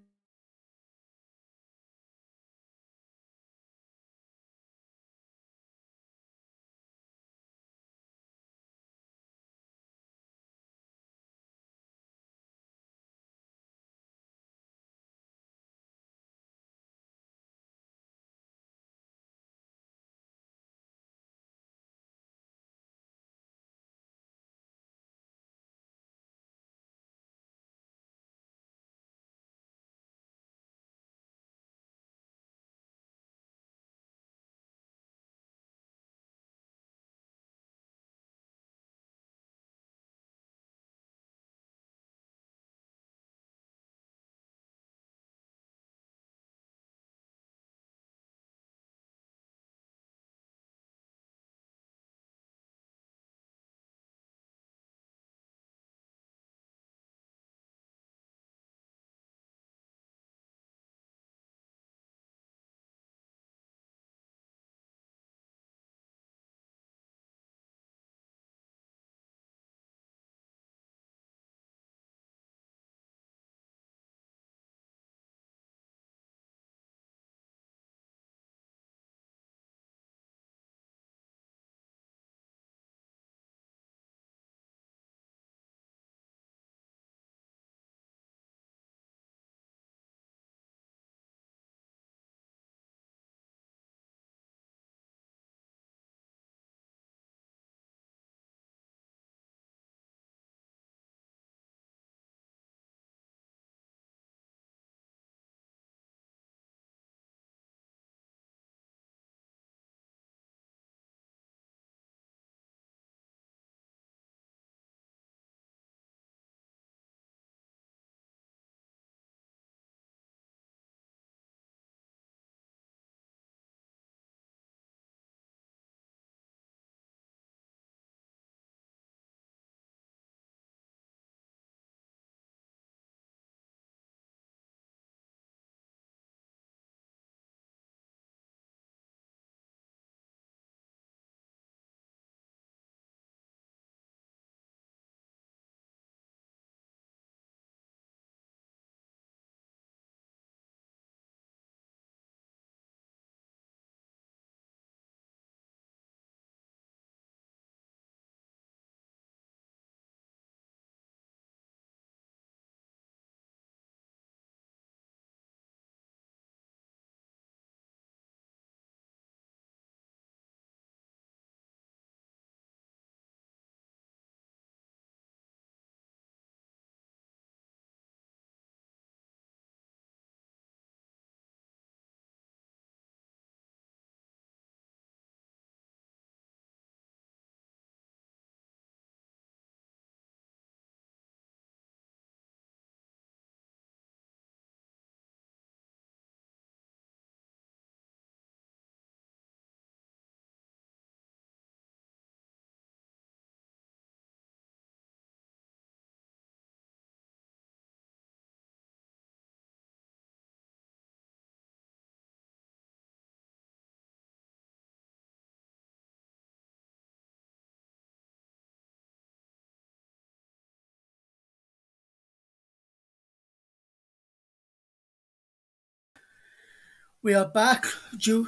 We are back.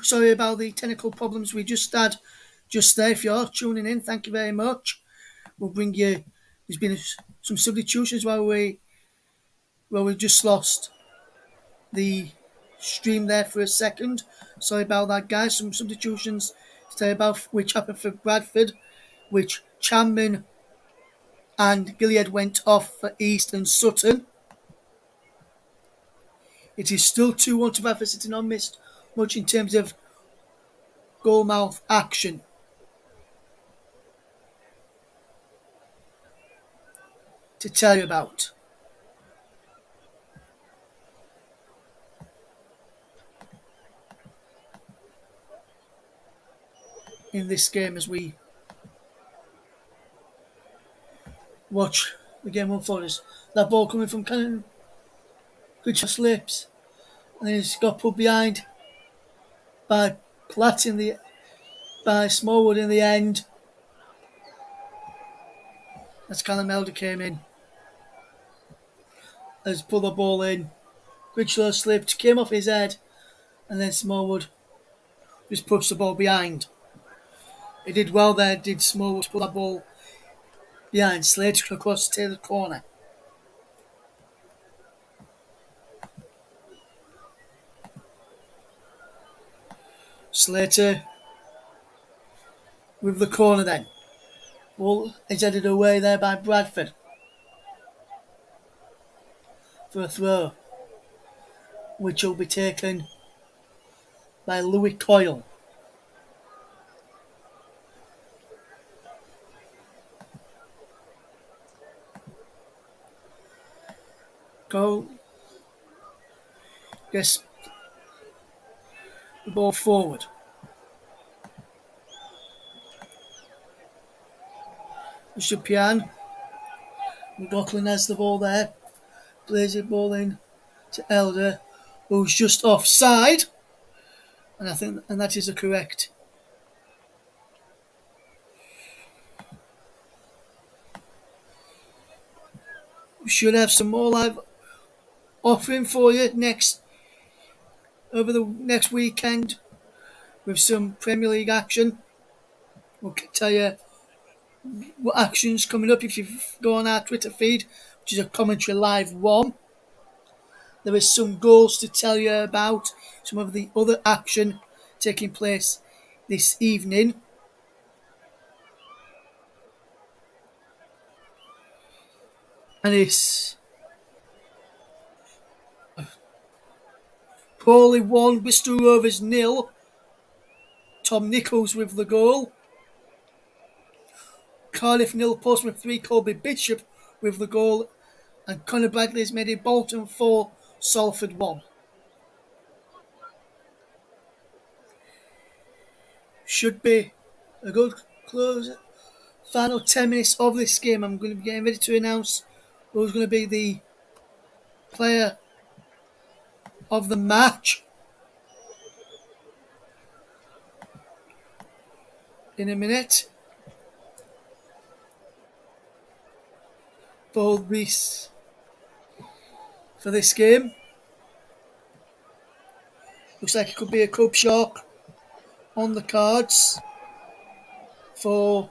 Sorry about the technical problems we just had just there. If you're tuning in, thank you very much. We'll bring you. There's been some substitutions while we just lost the stream there for a second. Sorry about that, guys. Some substitutions to tell you about which happened for Bradford, which Chanman and Gilead went off for East and Sutton. It is still 2-1 to Bradford City, not missed much in terms of goal mouth action to tell you about. in this game as we watch the game unfold. Is that ball coming from Cannon? Good slips, and then he's got put behind by Platt by Smallwood in the end. As Callum Elder came in, has put the ball in. Critchlow slipped, came off his head, and then Smallwood just pushed the ball behind. He did well there, did Smallwood, to put that ball behind. Slater across the Taylor corner. Slater with the corner then. Ball is headed away there by Bradford for a throw, which will be taken by Louis Coyle. Coyle gets the ball forward. Mr. Pian. McLaughlin has the ball there. Plays the ball in to Elder, who's just offside. And I think that is a correct. We should have some more live offering for you over the next weekend with some Premier League action. We'll tell you what action's coming up if you go on our Twitter feed, which is a commentary live one. There is some goals to tell you about, some of the other action taking place this evening. And it's Crawley 1, Bristol Rovers 0. Tom Nichols with the goal. Cardiff 0, Portsmouth 3, Colby Bishop with the goal. And Conor Bradley has made it Bolton 4, Salford 1. Should be a good close. Final 10 minutes of this game. I'm going to be getting ready to announce who's going to be the player of the match in a minute for this game. Looks like it could be a cup shock on the cards for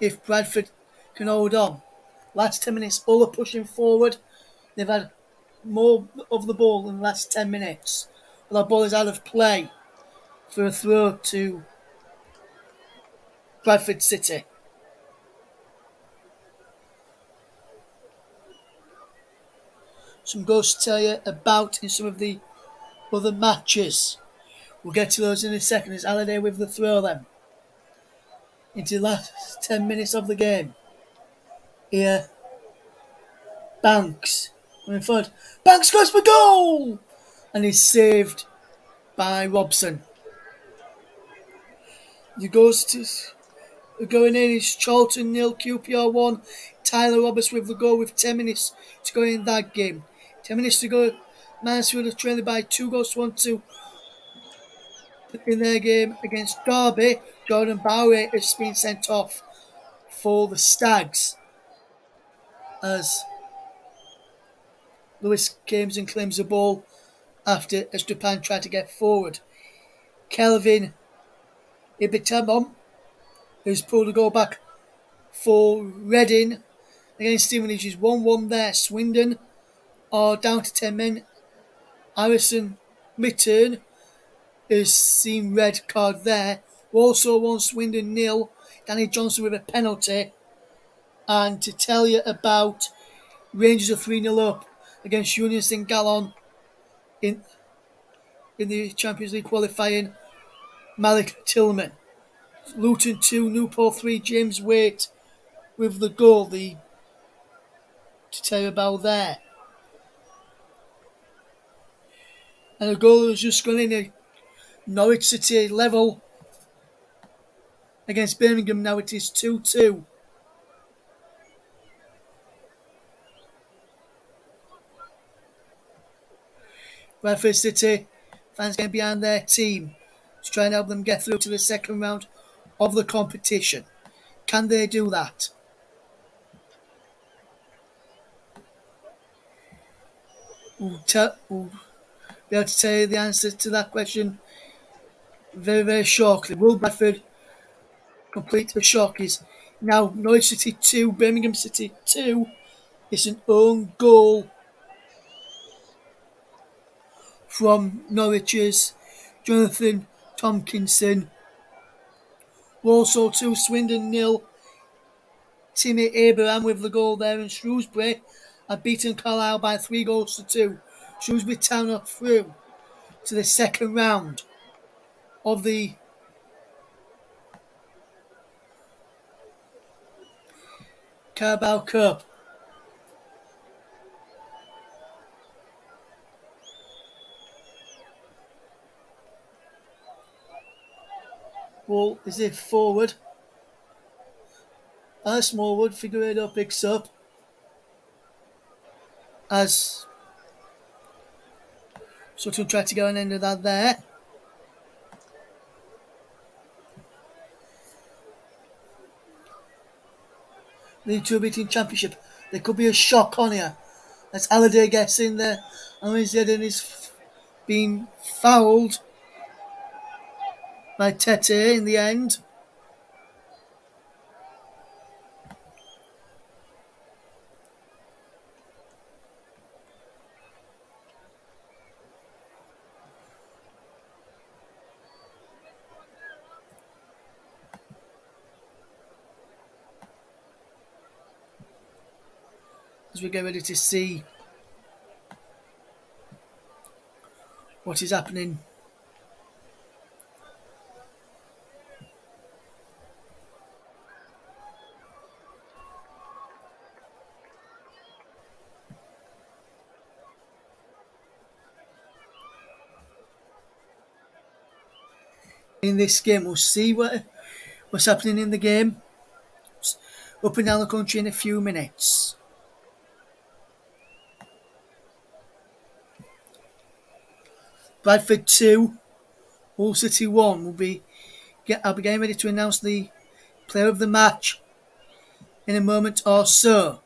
if Bradford can hold on. Last 10 minutes, all are pushing forward. They've had more of the ball in the last 10 minutes. Well, that ball is out of play for a throw to Bradford City. Some goals to tell you about in some of the other matches. We'll get to those in a second. It's Halliday with the throw then. Into the last 10 minutes of the game. Here, Banks in front. Banks goes for goal! And he's saved by Robson. The goals going in is Charlton 0, QPR 1. Tyler Roberts with the goal with 10 minutes to go in that game. 10 minutes to go. Mansfield are trailing by 2 goals to 1-2 in their game against Derby. Jordan Bowery has been sent off for the Stags as Lewis Cameson claims the ball after Estupan tried to get forward. Kelvin Ibitamon has pulled the goal back for Reading against Stevenage. Is 1-1 there. Swindon are down to 10 men. Harrison Mitturn has seen red card there. Also won Swindon 0. Danny Johnson with a penalty. And to tell you about Rangers are 3-0 up against Union St Gallen in the Champions League qualifying. Malik Tillman. Luton 2, Newport 3, James Waite with the goal. To tell you about there. And the goal has just gone in. Norwich City level against Birmingham. Now it is 2-2. Bradford City fans getting behind their team to try and help them get through to the second round of the competition. Can they do that? We'll be able to tell you the answer to that question very, very shortly. Will Bradford complete the shock? Is now Norwich City 2, Birmingham City 2. It's an own goal from Norwich's Jonathan Tompkinson. Walsall 2, Swindon 0. Timmy Abraham with the goal there, and Shrewsbury have beaten Carlisle by 3-2. Shrewsbury Town are through to the second round of the Carabao Cup. Ball is it forward. As Smallwood, Figueiredo picks up. As Sutton tried to go an end of that there. League 2 beating Championship. There could be a shock on here. As Halliday gets in there. And Zedden is being fouled by Tete in the end. As we get ready to see what is happening. In this game, we'll see what's happening in the game. Up and down the country in a few minutes. Bradford 2, Hull City 1 I'll be getting ready to announce the player of the match in a moment or so.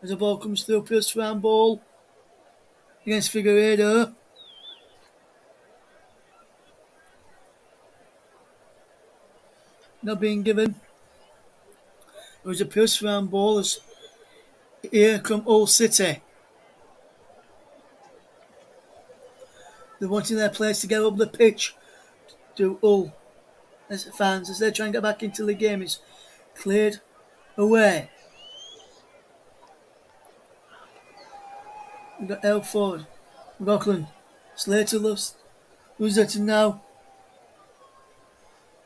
As the ball comes through, first round ball against Figueiredo. Not being given. It was a first round ball as here come Hull City. They're wanting their players to get up the pitch to Hull as fans as they try and get back into the game. It's cleared away. We've got Elford, McLaughlin, Slater loves it now.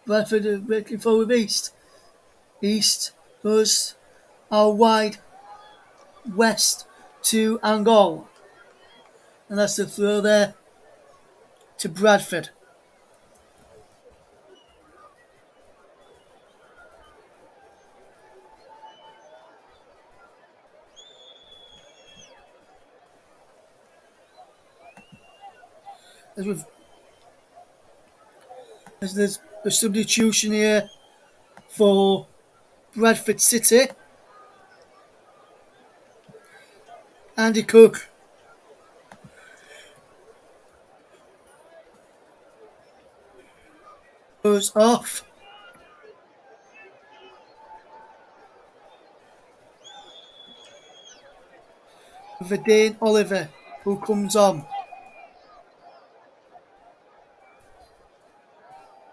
Bradford are breaking forward East. East goes all wide west to Angol. And that's the throw there to Bradford. As there's a substitution here for Bradford City. Andy Cook goes off. Verdane Oliver who comes on.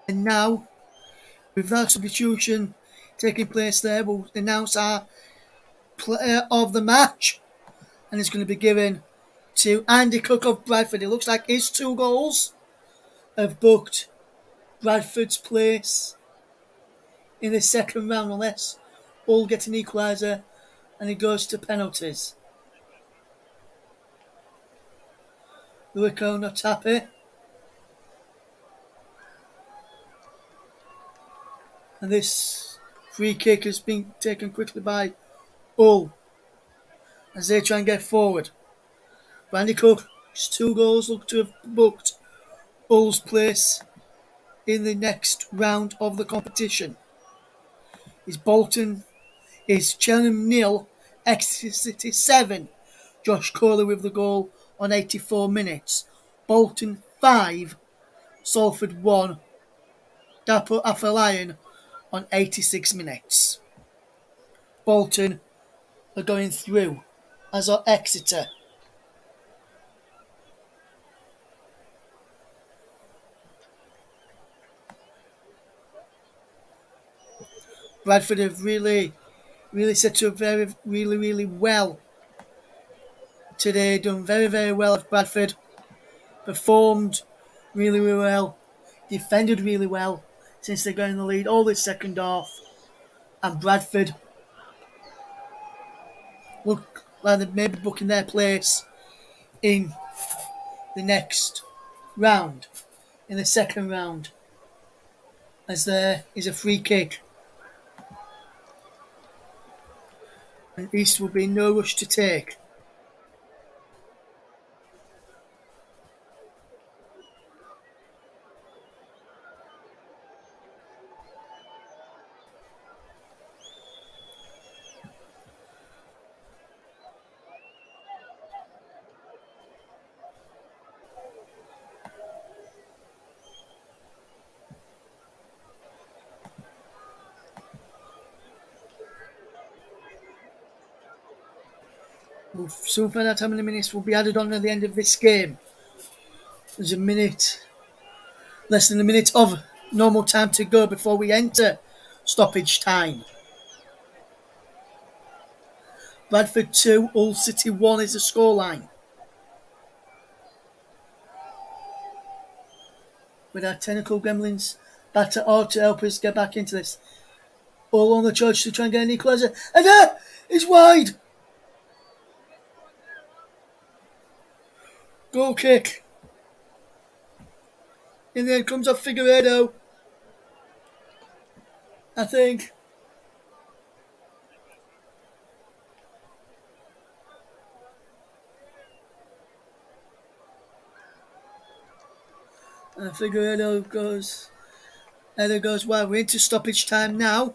And now, with that substitution taking place there, we'll announce our player of the match. And it's going to be given to Andy Cook of Bradford. It looks like his 2 goals have booked Bradford's place in the second round unless Hull get an equaliser and it goes to penalties. Luico not happy. And this free kick has been taken quickly by Hull as they try and get forward. Randy Cook's 2 goals look to have booked Hull's place in the next round of the competition. Is Cheltenham nil, Exeter City 7. Josh Corley with the goal on 84 minutes. Bolton 5, Salford 1, Dapo Afolayan on 86 minutes. Bolton are going through, as are Exeter. Bradford have really set up really well today. Done very well at Bradford. Performed really well. Defended really well since they got in the lead all this second half. And Bradford look like they may be booking their place in the next round, in the second round, as there is a free kick. And East will be in no rush to take. We'll soon find out how many minutes will be added on at the end of this game. There's less than a minute of normal time to go before we enter stoppage time. Bradford 2, Hull City 1 is the scoreline. With our technical gremlins back to R to help us get back into this. All on the charge to try and get an equaliser. And there! It's wide! Goal kick. In the end comes off Figueiredo. I think. And Figueiredo goes. Header goes well. We're into stoppage time now.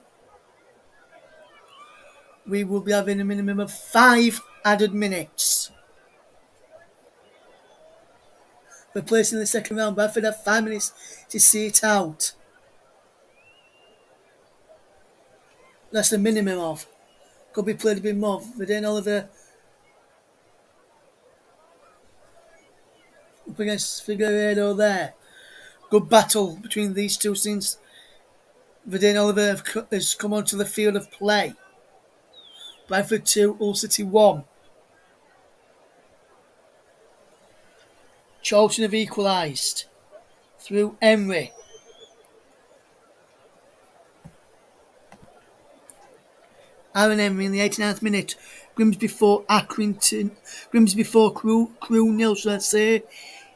We will be having a minimum of 5 added minutes. We're placing the second round. Bradford have 5 minutes to see it out. That's the minimum of. Could be played a bit more. Verdane Oliver up against Figueiredo there. Good battle between these two since Verdane Oliver has come onto the field of play. Bradford 2, Hull City 1. Charlton have equalised through Emery. Aaron Emery in the 89th minute. Grimsby 4, Accrington. Grimsby 4, Crew nil, should I say.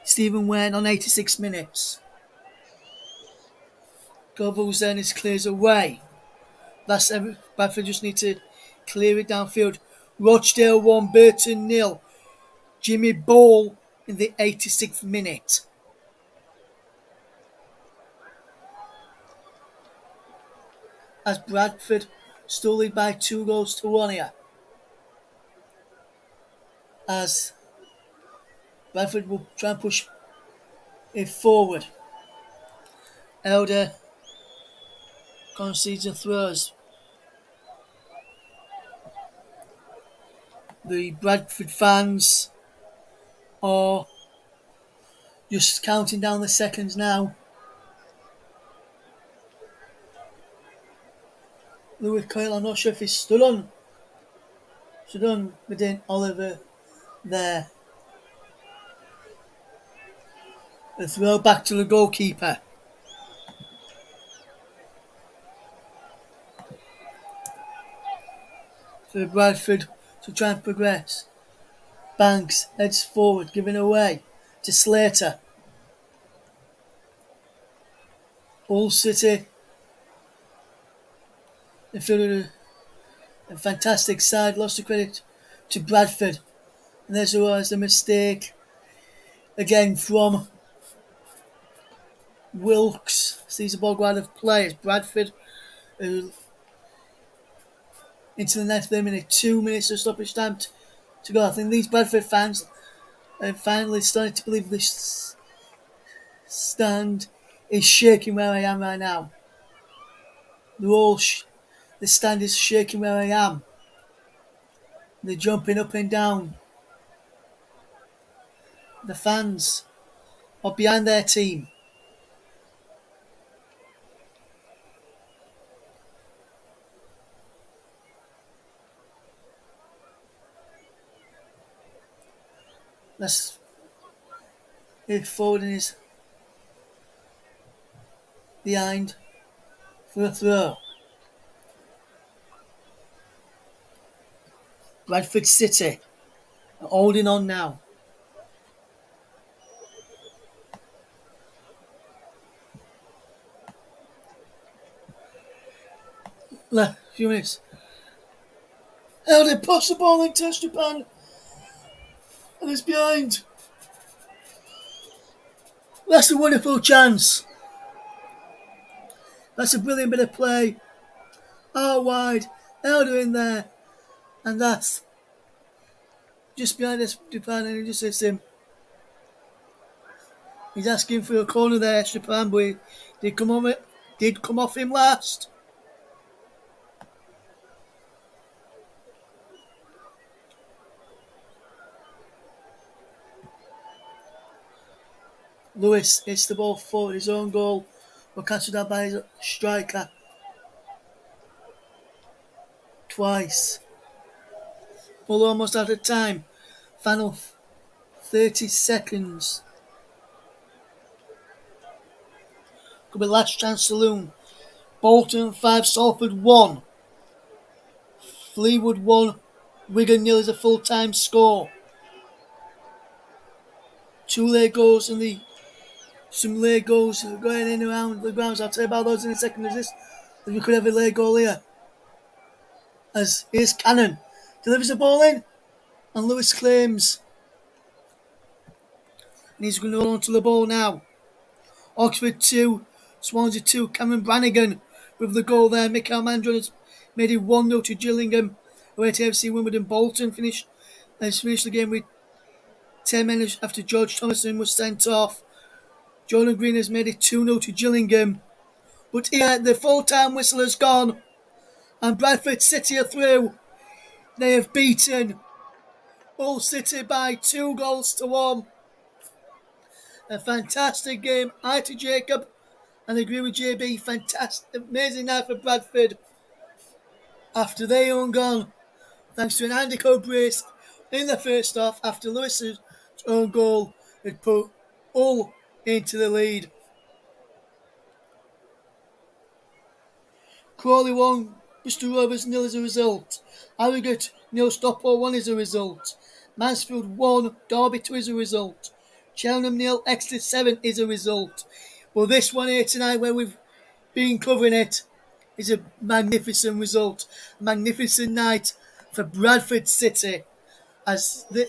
Stephen Wain on 86 minutes. Govels then is clears away. That's Bradford just need to clear it downfield. Rochdale 1, Burton 0. Jimmy Ball in the 86th minute. As Bradford still lead by 2 goals to 1 here. As Bradford will try and push it forward. Elder concedes and throws. The Bradford fans are just counting down the seconds now. Lewis Coyle, I'm not sure if he's stood on within Oliver there. The throw back to the goalkeeper. For Bradford to try and progress. Banks heads forward, giving away to Slater. Hull City They fielded a fantastic side, lost the credit to Bradford. And there was a mistake again from Wilkes. Sees the ball go out of play. It's Bradford who into the net for a minute. 2 minutes of stoppage time to go. I think these Bradford fans are finally starting to believe this stand is shaking where I am right now. The stand is shaking where I am. They're jumping up and down. The fans are behind their team. That's it. Foden is behind for a throw. Bradford City are holding on now. A few minutes. How they push the ball and touch the pan, and it's behind. That's a wonderful chance. That's a brilliant bit of play. Out wide, Elder in there, and that's just behind this Japan, and he just hits him. He's asking for a corner there, Japan, but he did come off him last. Lewis hits the ball forward, his own goal, but catches that by his striker twice. Well, almost out of time. Final 30 seconds. Could be last chance saloon. Bolton 5, Salford 1. Fleetwood 1, Wigan 0 is a full-time score. 2 late goals and some late goals going in around the grounds. I'll tell you about those in a second. We could have a late goal here. As here's Cannon. Delivers the ball in. And Lewis claims. And he's going to hold on to the ball now. Oxford 2, Swansea 2. Cameron Brannigan with the goal there. Michael Mandron has made it 1-0 to Gillingham. Away to FC Wimbledon. Bolton finished the game with 10 minutes after George Thomason was sent off. Jordan Green has made it 2-0 to Gillingham. But here, the full-time whistle has gone. And Bradford City are through. They have beaten Hull City by 2-1. A fantastic game. I to Jacob, and I agree with JB. Fantastic, amazing night for Bradford. After they own gone, thanks to an Andy Cole brace in the first half, after Lewis's own goal had put Hull into the lead. Crawley 1, Bristol Rovers 0 as a result. Harrogate 0, Stockport 1 as a result. Mansfield 1, Derby 2 as a result. Cheltenham 0, Exeter 7 is a result. Well, this one here tonight, where we've been covering it, is a magnificent result. A magnificent night for Bradford City as the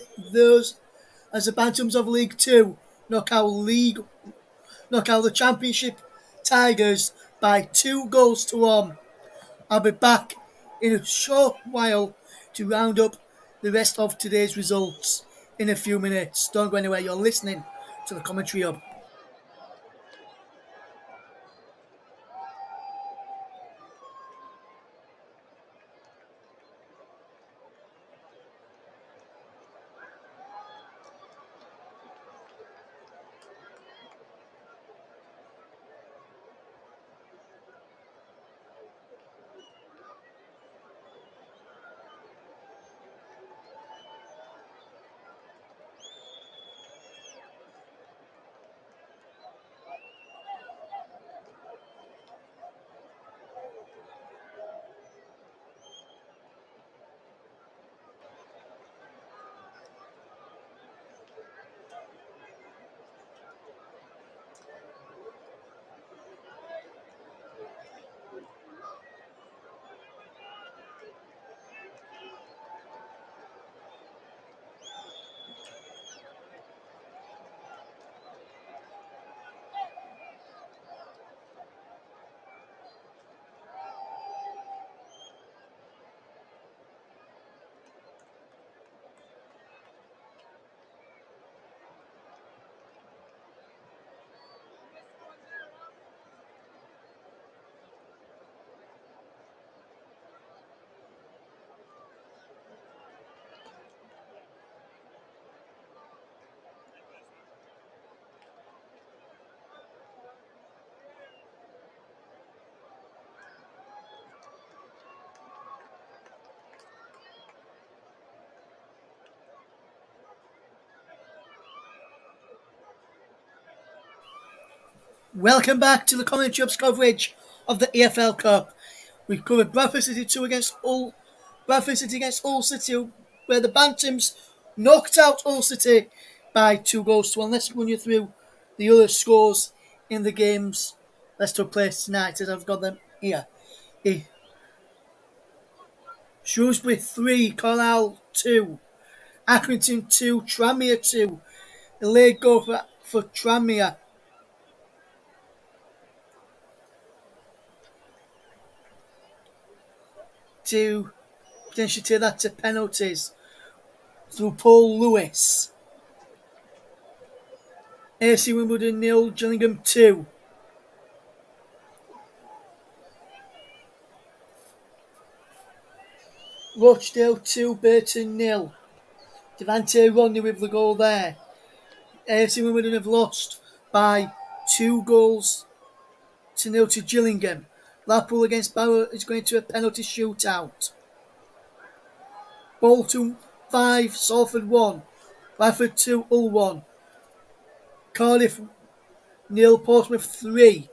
Bantams of League 2 knock out the Championship Tigers by 2-1. I'll be back in a short while to round up the rest of today's results in a few minutes. Don't go anywhere, you're listening to the Commentary Hub. Welcome back to the Common Jobs coverage of the EFL Cup. We've covered Bradford City against Hull City, where the Bantams knocked out Hull City by 2 goals to 1. Let's run you through the other scores in the games that took place tonight, as I've got them here. Shrewsbury 3, Carlisle 2, Accrington 2, Tranmere 2. The late goal for Tranmere to potentially take that to penalties through Paul Lewis. AC Wimbledon 0, Gillingham 2. Rochdale 2, Burton 0. Devante Rodney with the goal there. AC Wimbledon have lost by 2 goals to 0 to Gillingham. Blackpool against Barrow is going to a penalty shootout. Bolton 5, Salford 1. Bradford 2, Hull 1. Cardiff 0, Portsmouth 3.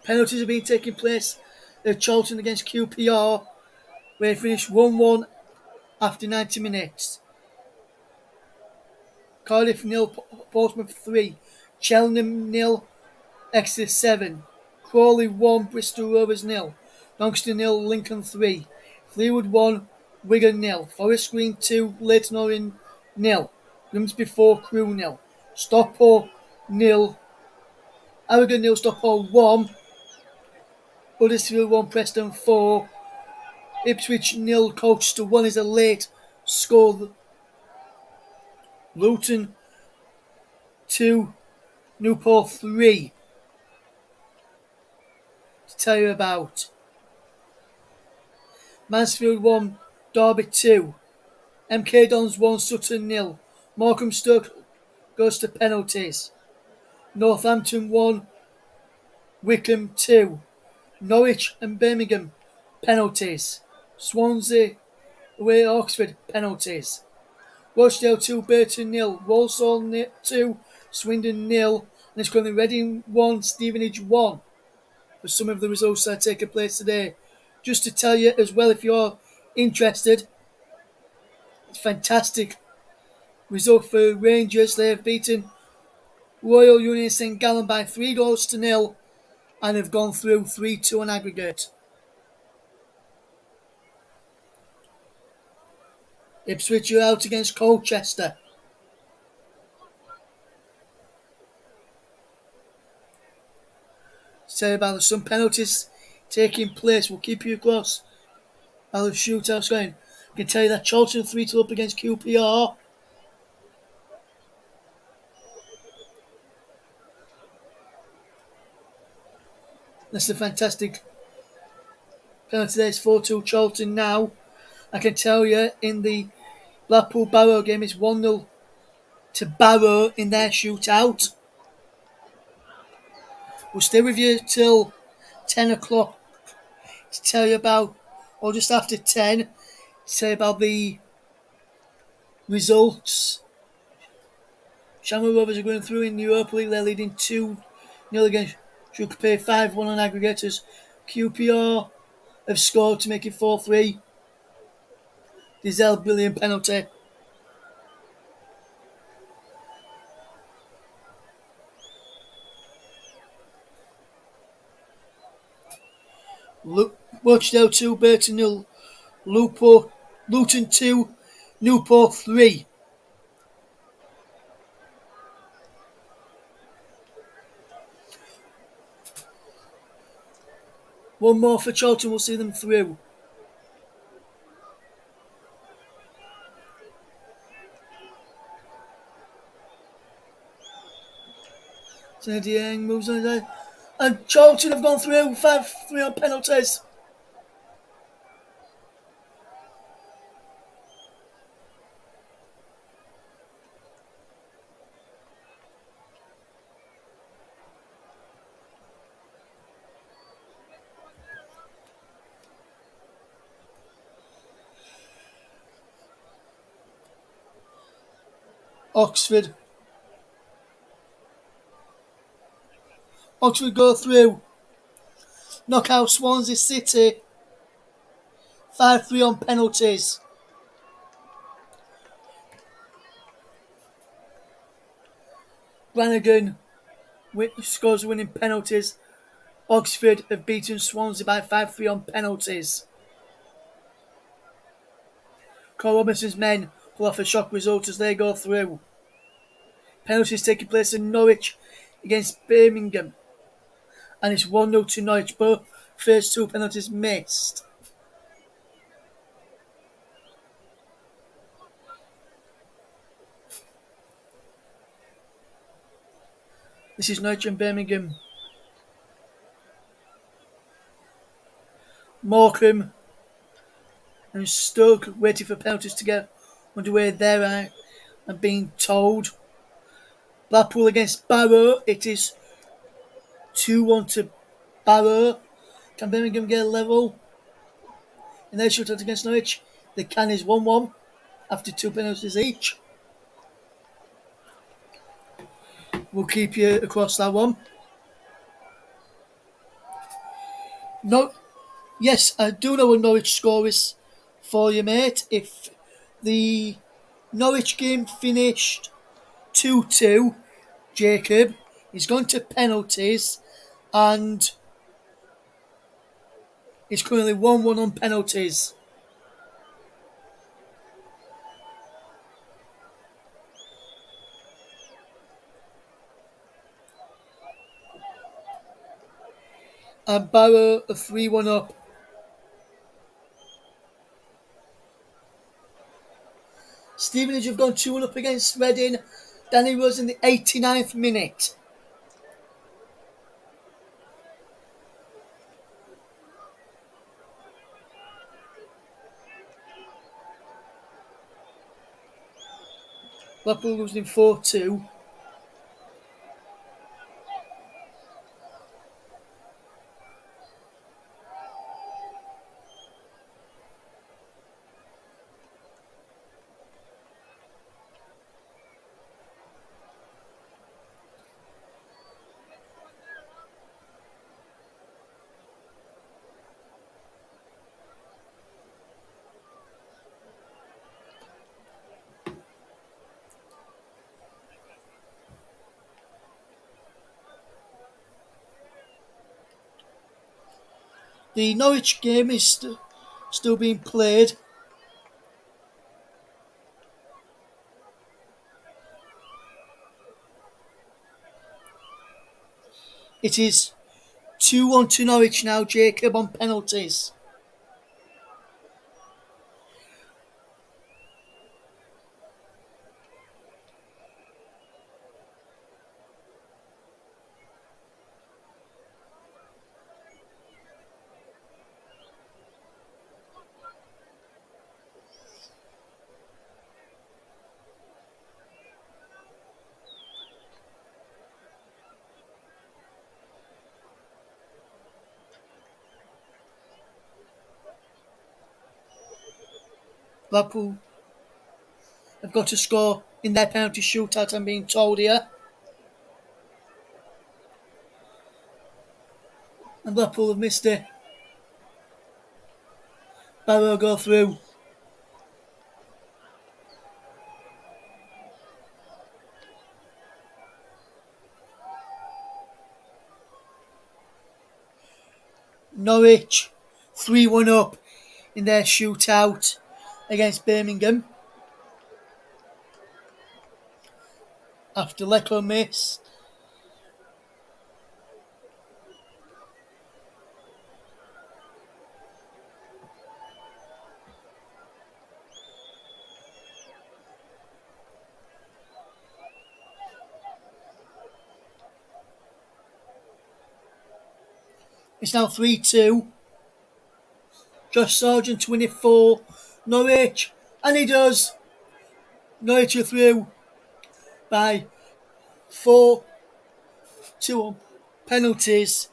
Penalties have been taking place at Charlton against QPR, where it finished 1-1 after 90 minutes. Cardiff 0, Portsmouth 3. Cheltenham 0, Exeter 7. Crawley 1, Bristol Rovers 0. Doncaster 0, Lincoln 3. Fleetwood 1, Wigan 0. Forest Green 2, Leyton Orient 0. Grimsby 4, Crewe 0. Stockport 0. Harrogate 0, Stockport 1. Huddersfield 1, Preston 4. Ipswich 0, Colchester 1 is a late score. Luton 2, Newport 3 to tell you about. Mansfield 1, Derby 2. MK Dons 1, Sutton 0. Morecambe Stoke goes to penalties. Northampton 1, Wickham 2. Norwich and Birmingham penalties. Swansea away at Oxford penalties. Rochdale 2, Burton 0. Walsall 2, Swindon 0. And it's currently Reading 1, Stevenage 1 for some of the results that are taking place today. Just to tell you as well, if you're interested, it's fantastic result for Rangers. They have beaten Royal Union St Gallen by 3 goals to 0 and have gone through 3-2 on aggregate. Ipswich are out against Colchester. Say about some penalties taking place. We'll keep you across how the shootout's going. I can tell you that Charlton 3-2 up against QPR. That's a fantastic penalty there. It's 4-2 Charlton now. I can tell you in the Blackpool Barrow game it's 1-0 to Barrow in their shootout. We'll stay with you till 10 o'clock to tell you about, or just after 10, to tell you about the results. Shamrock Rovers are going through in the Europa League. They're leading 2-0 against Shukapay, 5-1 on aggregators. QPR have scored to make it 4-3. Dizel, brilliant penalty. Rochdale 2, Burton 0. Luton 2, Newport 3. One more for Charlton will see them through. Dieng moves on there. And Charlton have gone through 5-3 on penalties. Oxford. Oxford go through. Knock out Swansea City 5-3 on penalties. Brannigan scores winning penalties. Oxford have beaten Swansea by 5-3 on penalties. Cole Robinson's men pull off a shock result as they go through. Penalties taking place in Norwich against Birmingham. And it's 1-0 to Norwich. Both first two penalties missed. This is Norwich and Birmingham. Morecambe and Stoke waiting for penalties to get underway there and being told. Blackpool against Barrow. It is 2-1 to Barrow. Can Birmingham get a level in their shootout against Norwich? The can is 1-1 after two penalties each. We'll keep you across that one. No, yes, I do know what Norwich score is for you, mate. If the Norwich game finished 2-2, Jacob is gone to penalties and it's currently 1-1 on penalties. And Barrow are 3-1 up. Stevenage have gone 2-1 up against Reading. Danny Rose in the 89th minute. Blackpool losing 4-2. The Norwich game is still being played. It is 2-1 to Norwich now, Jacob, on penalties. Blackpool have got to score in their penalty shootout, I'm being told here. And Blackpool have missed it. Barrow go through. Norwich 3-1 up in their shootout against Birmingham. After Lecco miss. It's now 3-2. Josh Sargent to win it for Norwich. And he does. Norwich are through by 4-2 on penalties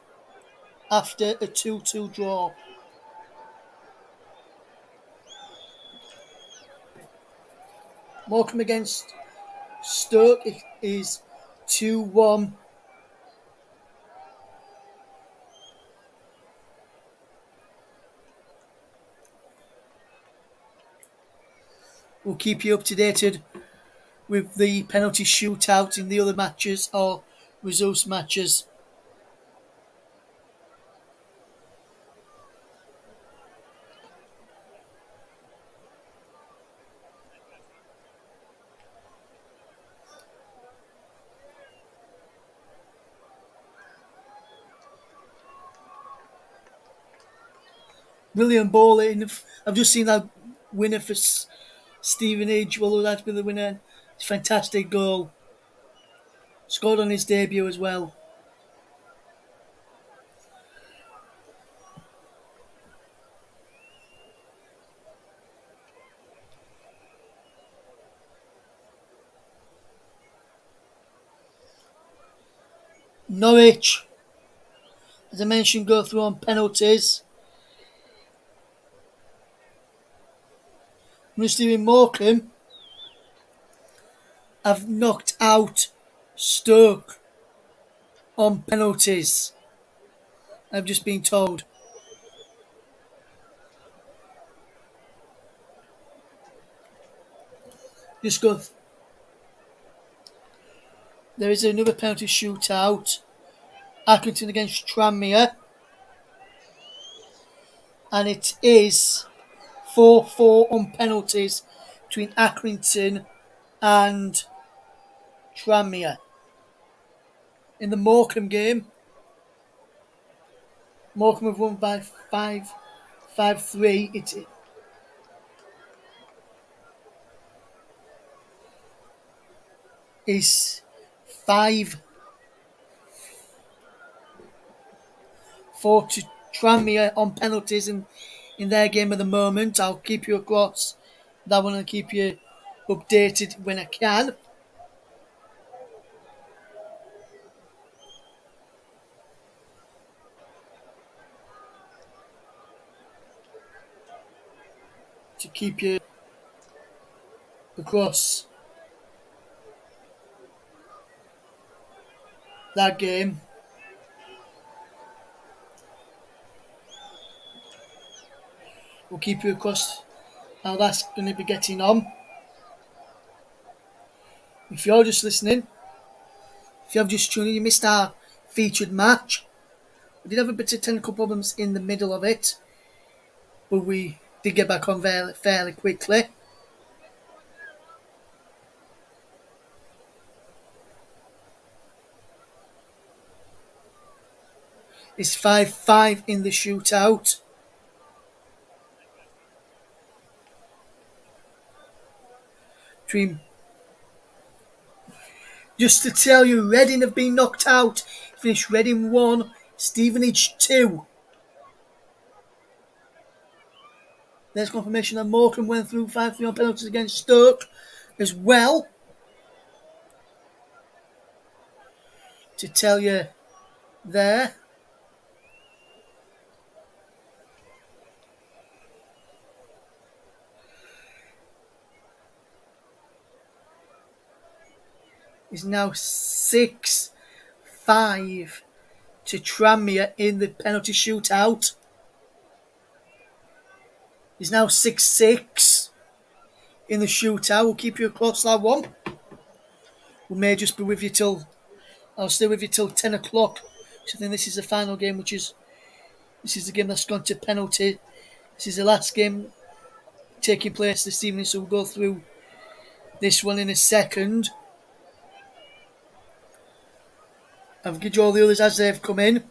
after a 2-2 draw. Morecambe against Stoke is 2-1. We'll keep you up to date with the penalty shootout in the other matches or resource matches. Brilliant ball in. I've just seen that winner for Stevenage. Well, that's been the winner. It's a fantastic goal. Scored on his debut as well. Norwich, as I mentioned, go through on penalties. Rusty and Morecambe have knocked out Stoke on penalties. I've just been told. Just go. There is another penalty shootout. Accrington against Tranmere. And it is 4-4 on penalties between Accrington and Tranmere. In the Morecambe game, Morecambe have won by 5-3. It is 5-4 to Tranmere on penalties in their game at the moment. I'll keep you across that one and keep you updated when I can. To keep you across that game. We'll keep you across how that's going to be getting on. If you're just listening, if you have just tuned in, you missed our featured match. We did have a bit of technical problems in the middle of it, but we did get back on fairly quickly. It's 5-5 in the shootout. Just to tell you, Reading have been knocked out. Finished Reading 1, Stevenage 2. There's confirmation that Morecambe went through 5-3 on penalties against Stoke as well. To tell you there. Is now 6-5 to Tranmere in the penalty shootout. Is now 6-6 in the shootout. We'll keep you across that one. We may just be with you till... I'll stay with you till 10 o'clock. So then this is the final game, this is the game that's gone to penalty. This is the last game taking place this evening, so we'll go through this one in a second. I'll give you all the others as they've come in.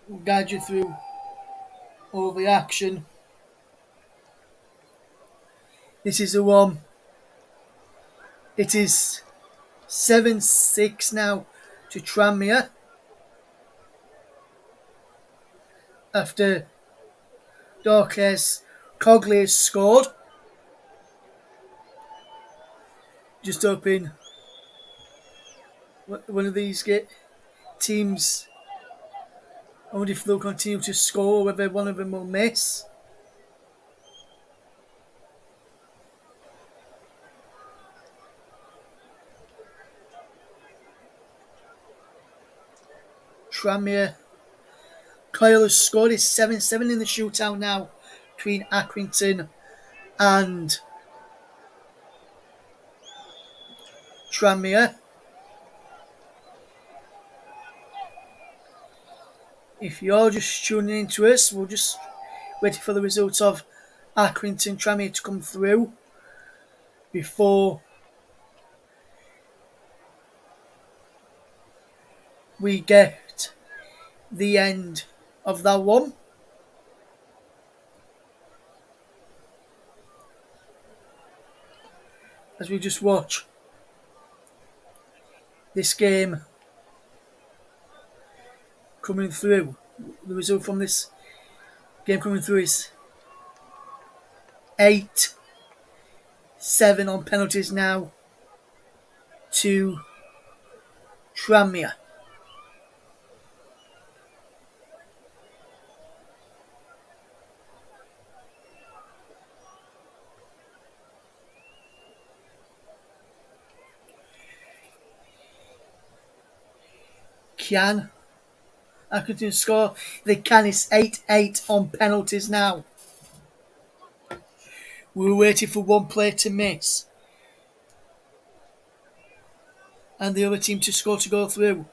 We'll guide you through all the action. This is the one. It is 7-6 now to Tranmere. After Dorcas Cogley has scored. Just hoping one of these teams, I wonder if they'll continue to score, whether one of them will miss. Tranmere. Kyle has scored his 7-7 in the shootout now between Accrington and Tranmere. If you're just tuning into us, we'll just wait for the results of Accrington Tranmere to come through before we get the end of that one. As we just watch this game coming through. The result from this game coming through is 8-7 on penalties now to Tranmere. Can Accrington score? They can. It's 8-8 on penalties now. We were waiting for one player to miss and the other team to score to go through.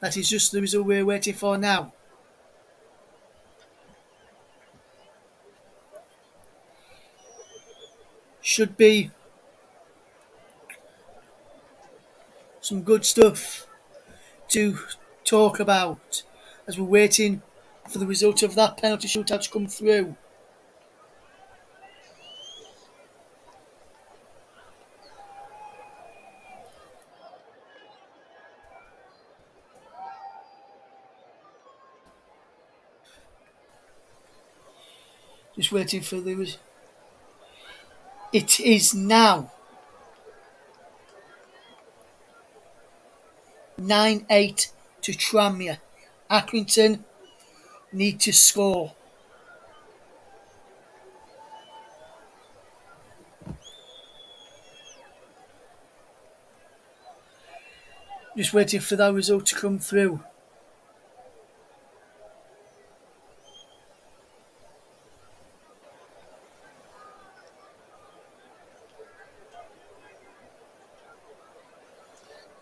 That is just the result we're waiting for now. Should be some good stuff to talk about as we're waiting for the result of that penalty shootout to come through. Just waiting for the. It is now 9-8 to Tranmere. Accrington need to score. Just waiting for that result to come through.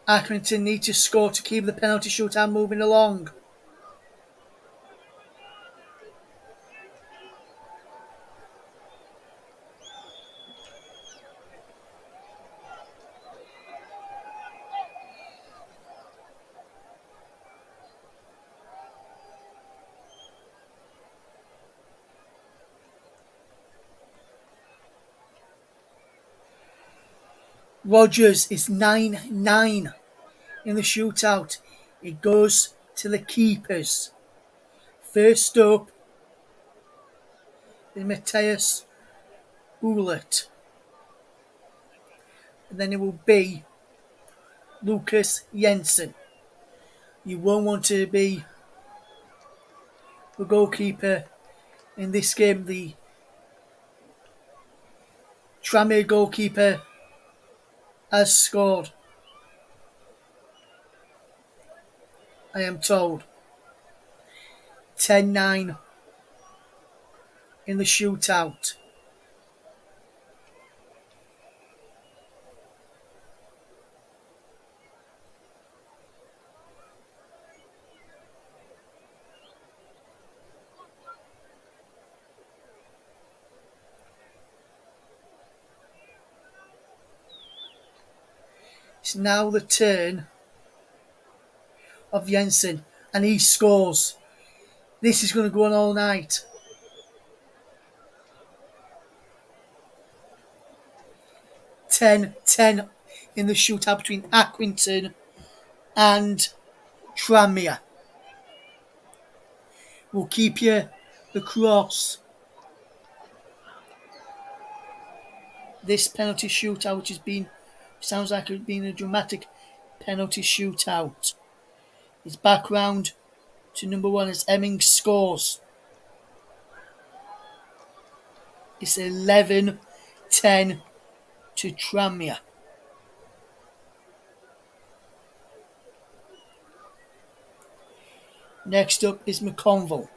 Accrington need to score to keep the penalty shootout moving along. Rogers is 9-9 in the shootout. It goes to the keepers. First up is Matthias Ulert. And then it will be Lucas Jensen. You won't want to be the goalkeeper in this game. The Tranmere goalkeeper has scored, I am told. 10-9 in the shootout. It's now the turn of Jensen, and he scores. This is going to go on all night. 10-10 in the shootout between Accrington and Tranmere. We'll keep you across this penalty shootout, which has been, sounds like it's been a dramatic penalty shootout. It's back round to number one as Emming scores. It's 11-10 to Tranmere. Next up is McConville.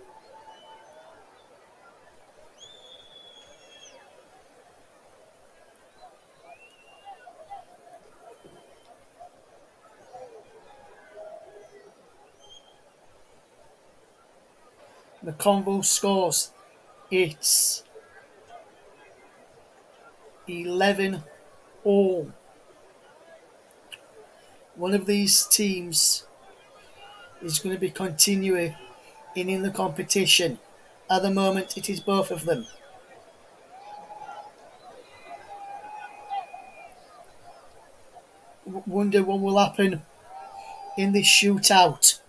McConville scores. It's 11 all. One of these teams is going to be continuing in the competition. At the moment, it is both of them. Wonder what will happen in this shootout.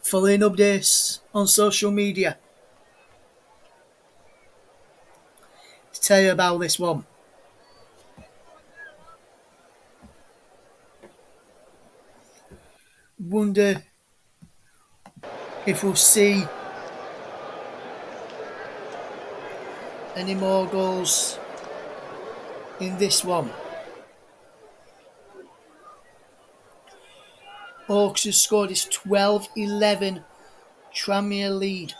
Following updates on social media to tell you about this one. Wonder if we'll see any more goals in this one. Hawks have scored his 12-11 Tranmere lead.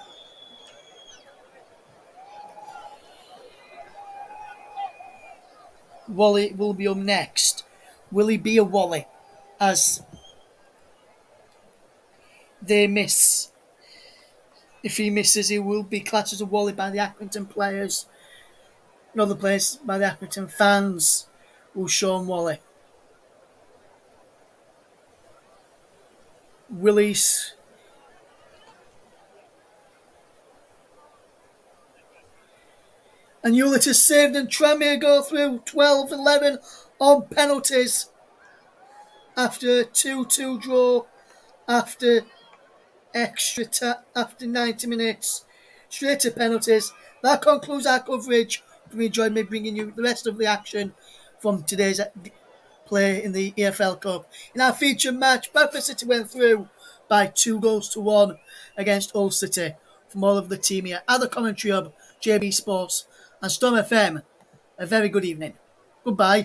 Wally will be up next. Will he be a Wally as they miss? If he misses, he will be classed as a Wally by the Accrington players. And other players by the Accrington fans will show him Wally. Willie's and Hewlett has saved and Tranmere go through 12-11 on penalties after a 2-2 draw after after 90 minutes. Straight to penalties. That concludes our coverage. We enjoyed me bringing you the rest of the action from today's play in the EFL Cup. In our featured match, Bradford City went through by 2-1 against Hull City. From all of the team here at the commentary hub, JB Sports and Storm FM, a very good evening. Goodbye.